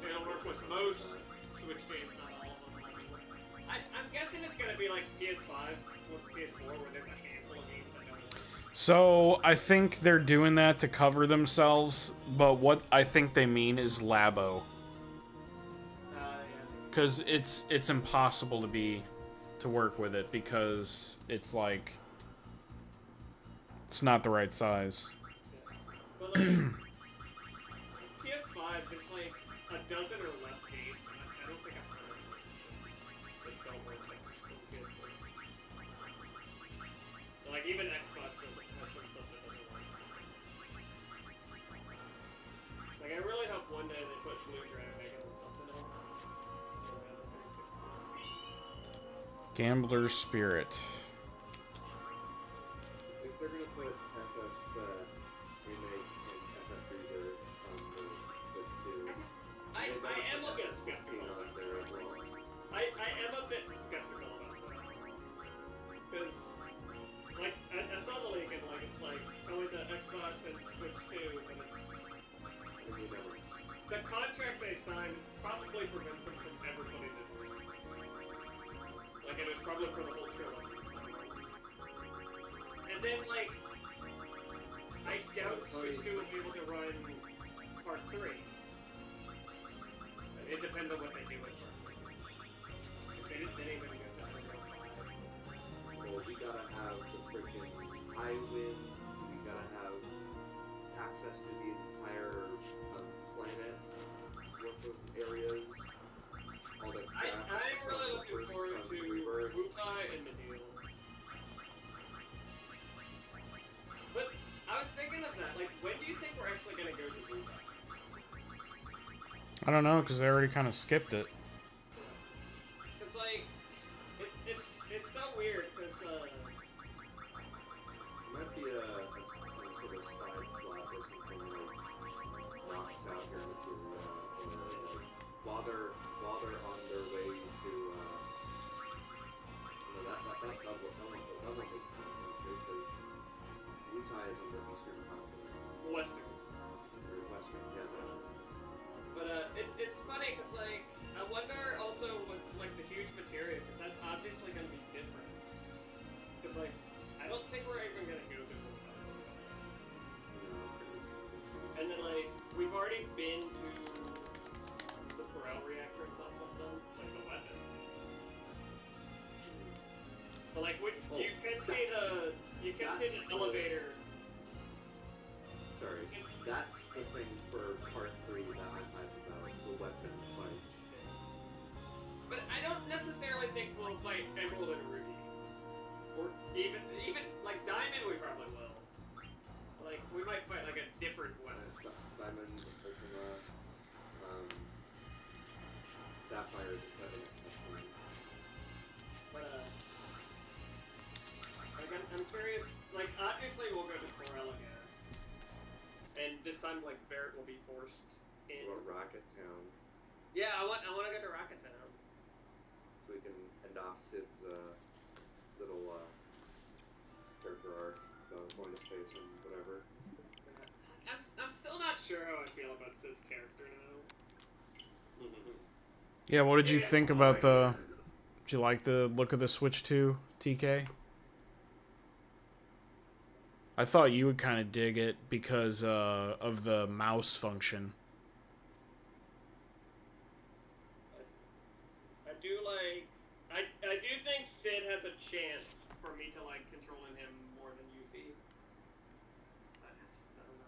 it'll work with most Switch games, not all of them. I'm guessing it's gonna be like PS5 with PS4, where there's a handful of games that don't work. So I think they're doing that to cover themselves, but what I think they mean is Labo, Yeah. because it's impossible to work with it because it's like it's not the right size. But like PS5, there's like a dozen or less games, and I don't think I've heard of that don't work like PS4. So, like even Xbox has some stuff that doesn't work. Like I really hope one day they put Blue Dragon on something else. Gambler's Spirit. If they're gonna put FF Remake and FF Rebirth on the Switch 2, I am a bit skeptical on about there as well. I am a bit skeptical about that. Because, like, I saw the leak and, like, it's like, going to Xbox and Switch 2, and it's... And you never. The contract they signed probably prevents them from ever putting it in. Like, it was probably for the whole trilogy. And then, like, I doubt Switch 2 will be able to run Part 3. It depends on what they do with Part 3. If they just didn't even get that. Well, we gotta have the freaking iWin, we gotta have access to the entire planet, worth of areas, all the I'm really looking forward to Wutai and Meneal. But I was thinking of that, like, when do you think we're actually gonna go to Wutai? I don't know, because they already kind of skipped it. Cause like, it's so weird, cause It might be a sort of side plot or something like Rock's out here to, while they're on their way to, that won't make sense, because Wutai is on the Eastern continent, Western. or Western, yeah. But it's funny, cause like, I wonder also with like the huge materia, cause that's obviously gonna be different. Cause like, I don't think we're even gonna go to Wutai. And then like, we've already been to the Corel reactor and saw something, like the weapon. But like, you can see the elevator. Sorry, that's the thing for part 3 that I'm hyped about, the weapon fight. But I don't necessarily think we'll fight Emerald and Ruby. Or even like Diamond we probably will. Like, we might fight like a different weapon. Diamond, Ultima, Sapphire is better. But like I'm curious, like obviously we'll go to Corel again. And this time like Barrett will be forced in. Or Rocket Town, Yeah, I want to go to Rocket Town. so we can end off Sid's little character arc, going to space and whatever. I'm still not sure how I feel about Sid's character now. Yeah, what did you think about the... Did you like the look of the Switch 2, TK? I thought you would kind of dig it because of the mouse function. I do think Sid has a chance for me to like controlling him more than Yuffie. I don't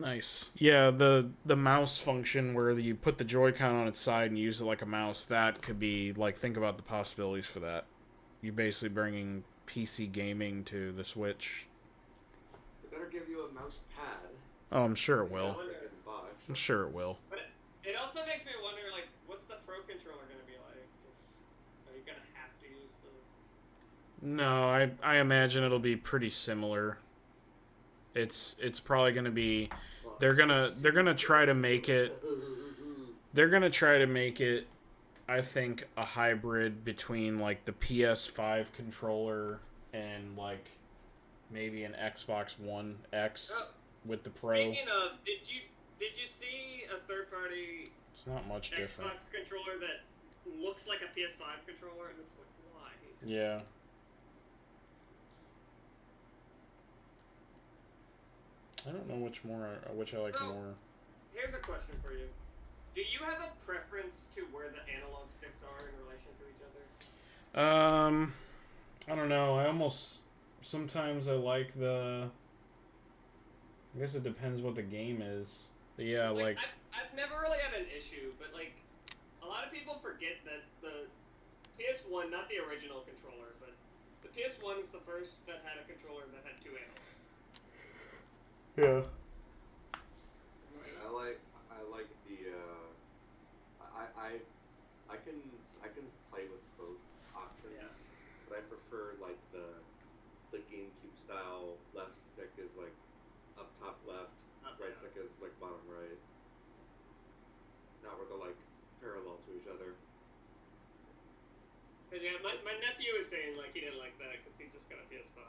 know. Nice. Yeah, the mouse function where you put the Joy-Con on its side and use it like a mouse, that could be, like, think about the possibilities for that. You're basically bringing PC gaming to the Switch. It better give you a mouse pad. Oh, I'm sure it will. Freaking box. I'm sure it will. But it also makes me wonder, like, what's the Pro Controller gonna be like? 'Cause are you gonna have to use the... No, I imagine it'll be pretty similar. It's probably gonna be... They're gonna try to make it... They're gonna try to make it I think a hybrid between like the PS5 controller and like maybe an Xbox One X with the Pro. Speaking of, did you see a third party It's not much different. Xbox controller that looks like a PS5 controller? And it's like, why? Yeah. I don't know which I like So- more. Here's a question for you. Do you have a preference to where the analog sticks are in relation to each other? I don't know. Sometimes I like the. I guess it depends what the game is. But yeah, like I've never really had an issue, but like a lot of people forget that the PS1, not the original controller, but the PS1 is the first that had a controller that had two analogs. yeah. I like the I can play with both options, Yeah. but I prefer like the GameCube style. Left stick is like up top left, right Yeah. stick is like bottom right. Not where they're like parallel to each other. But yeah, my nephew was saying like he didn't like that because he just got a PS5.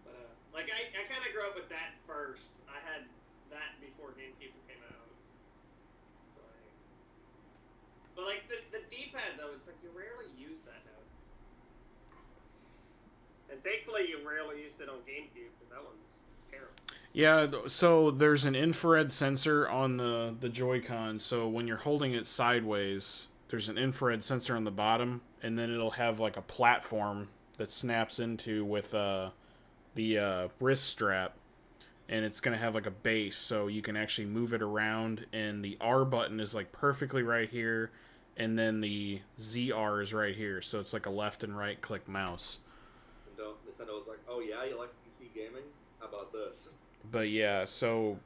But like I kind of grew up with that first. I had that before GameCube came out. So like, but like the D-pad though, it's like you rarely use that now. And thankfully you rarely used it on GameCube because that one's terrible. Yeah, so there's an infrared sensor on the Joy-Con, so when you're holding it sideways, there's an infrared sensor on the bottom, and then it'll have like a platform that snaps into with the wrist strap, and it's going to have like a base, so you can actually move it around, and the R button is like perfectly right here, and then the ZR is right here, so it's like a left and right click mouse. And Nintendo was like, oh yeah, you like PC gaming? How about this? But yeah, so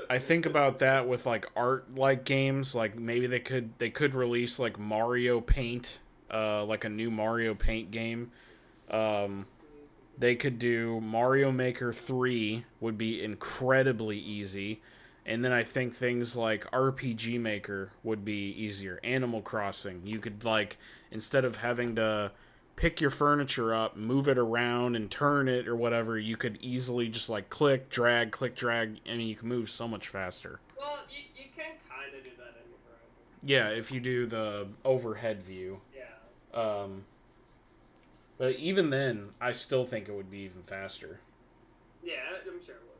I think about that with like art like games, like maybe they could release like Mario Paint, like a new Mario Paint game. They could do Mario Maker 3 would be incredibly easy. And then I think things like RPG Maker would be easier. Animal Crossing, you could like, instead of having to pick your furniture up, move it around, and turn it or whatever, you could easily just like click, drag, and you can move so much faster. Well, you can kind of do that in Horizon. Yeah, if you do the overhead view. Yeah. But even then, I still think it would be even faster. Yeah, I'm sure it would.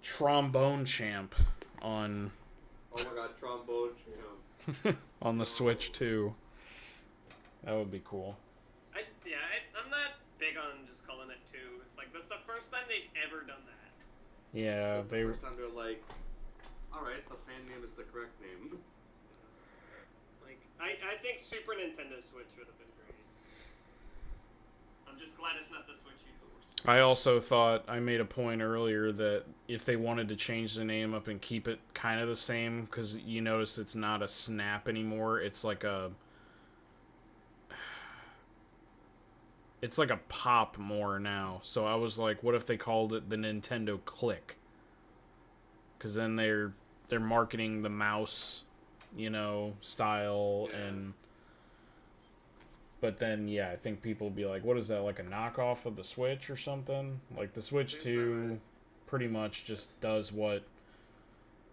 Trombone Champ on Oh my god, trombone champ. on the Switch too. That would be cool. I'm not big on just calling it 2. It's like that's the first time they've ever done that. Yeah, That's they the first time they're like, alright, the fan name is the correct name. Like I think Super Nintendo Switch would have been great. I'm just glad it's not the Switch you forced. I also thought, I made a point earlier that if they wanted to change the name up and keep it kind of the same, because you notice it's not a Snap anymore, it's like a pop more now. So I was like, what if they called it the Nintendo Click? Because then they're marketing the mouse, style, Yeah. and but then yeah, I think people would be like, what is that, like a knockoff of the Switch or something? Like the Switch 2 pretty much just does what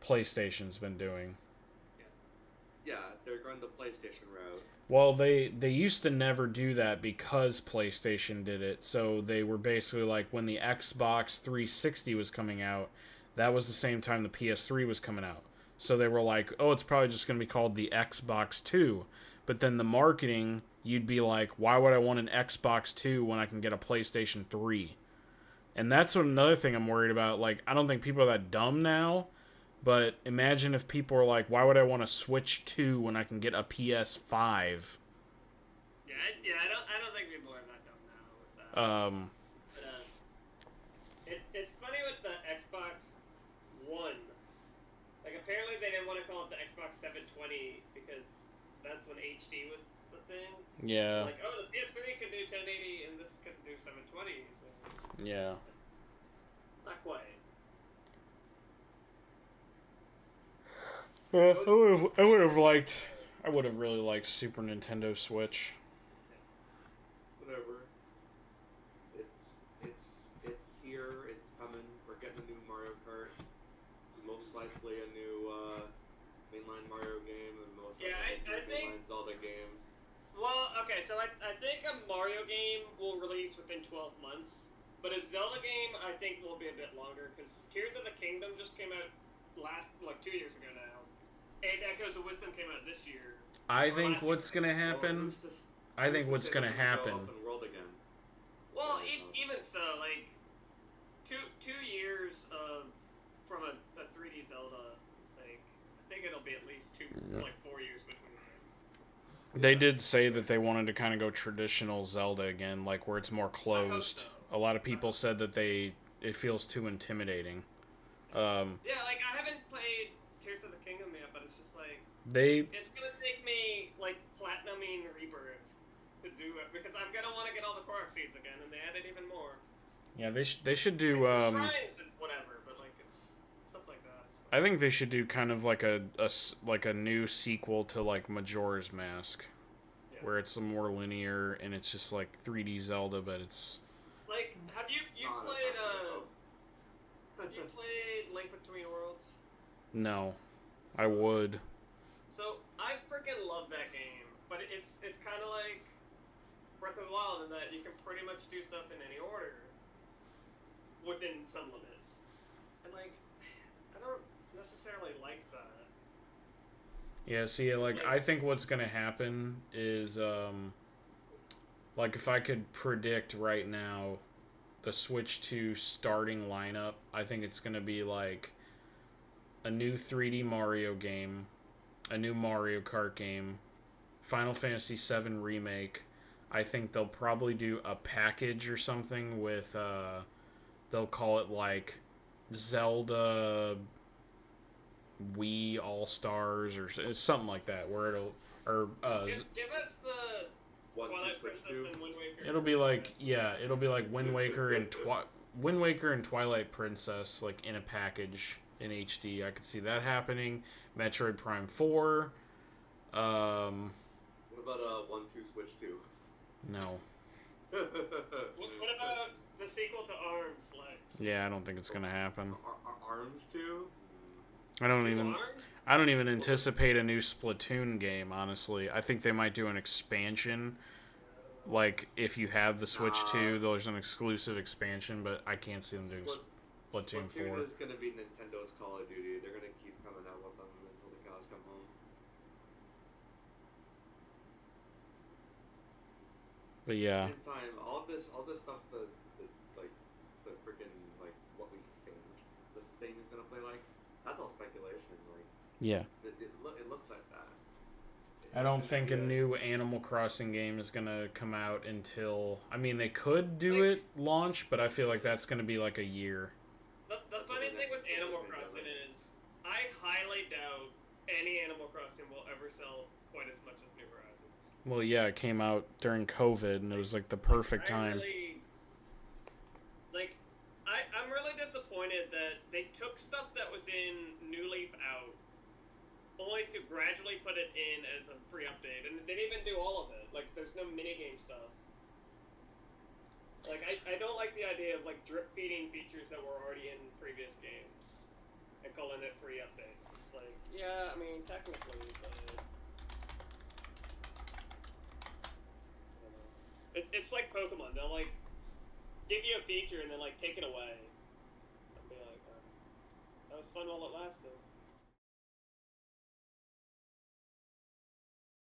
PlayStation's been doing. Yeah, they're going the PlayStation route. Well, they used to never do that because PlayStation did it. So they were basically like, when the Xbox 360 was coming out, that was the same time the PS3 was coming out. So they were like, oh, it's probably just going to be called the Xbox 2. But then the marketing, you'd be like, why would I want an Xbox 2 when I can get a PlayStation 3? And that's another thing I'm worried about. Like, I don't think people are that dumb now. But imagine if people are like, why would I want a Switch 2 when I can get a PS5? Yeah, I don't think people are that dumb now with that. But, it's funny with the Xbox One. Like, apparently they didn't want to call it the Xbox 720 because that's when HD was the thing. Yeah. Like, oh, the PS3 can do 1080 and this can do 720. So Yeah. not quite. I would have liked. I would have really liked Super Nintendo Switch. Whatever. It's here. It's coming. We're getting a new Mario Kart. Most likely a new mainline Mario game, and most Yeah, likely I a think- mainline Zelda game. Well, okay, so I think a Mario game will release within 12 months, but a Zelda game I think will be a bit longer, because Tears of the Kingdom just came out 2 years ago now, and Echoes of Wisdom came out this year. I think what's gonna Well, happen. who's to- I think who's to what's say gonna they're go happen. open world again? Well, Yeah, even so, like, two years from a 3D Zelda, like, I think it'll be at least 4 years between them. They did say that they wanted to kind of go traditional Zelda again, like where it's more closed. A lot of people said that it feels too intimidating. Yeah, like, I haven't played Tears of the Kingdom yet, but it's just like, They it's gonna take me, like, platinuming Rebirth to do it, because I'm gonna want to get all the Korok seeds again, and they added even more. yeah they should do Shrines and whatever, but, like, it's stuff like that. So. I think they should do kind of like a new sequel to like Majora's Mask, Yeah. where it's more linear and it's just like 3D Zelda, but it's Like, have you Not a played, Zelda. have you played Link Between Worlds? no, I would. So, I freaking love that game, but it's kind of like Breath of the Wild in that you can pretty much do stuff in any order within some limits. And, like, I don't necessarily like that. Yeah, see, like I think what's gonna happen is like if I could predict right now the Switch 2 starting lineup, I think it's gonna be like a new 3D Mario game, a new Mario Kart game, Final Fantasy VII Remake. I think they'll probably do a package or something with they'll call it like Zelda Wii All Stars or something like that, where it'll Give us the 1, 2, Twilight Switch Princess 2. and Wind Waker. it'll be like Wind Waker and Twilight Princess like in a package in HD. I could see that happening. Metroid Prime 4. What about 1, 2, Switch 2? No. What about the sequel to Arms, Lex? Yeah, I don't think it's gonna happen. Arms 2? I don't Two even Arms? anticipate a new Splatoon game, honestly. I think they might do an expansion. Like, if you have the Switch 2, there's an exclusive expansion, but I can't see them doing Splatoon 4. Splatoon is going to be Nintendo's Call of Duty. They're going to keep coming out with them until the cows come home. But yeah. In time, all this stuff, the freaking, like, what we think the thing is going to play like, that's all speculation. Like, Yeah. it looks like that. I don't think a new Animal Crossing game is gonna come out until... I mean, they could do it launch, but I feel like that's gonna be like a year. The funny thing with Animal Crossing is, I highly doubt any Animal Crossing will ever sell quite as much as New Horizons. Well, yeah, it came out during COVID, and it was like the perfect time. I'm really disappointed that they took stuff that was in New Leaf out, only to gradually put it in as a free update, and they didn't even do all of it. Like, there's no minigame stuff. Like, I don't like the idea of, like, drip-feeding features that were already in previous games and calling it free updates. It's like, yeah, I mean, technically, but... It's like Pokemon. They'll, like, give you a feature and then, like, take it away. I'll be like, that was fun while it lasted.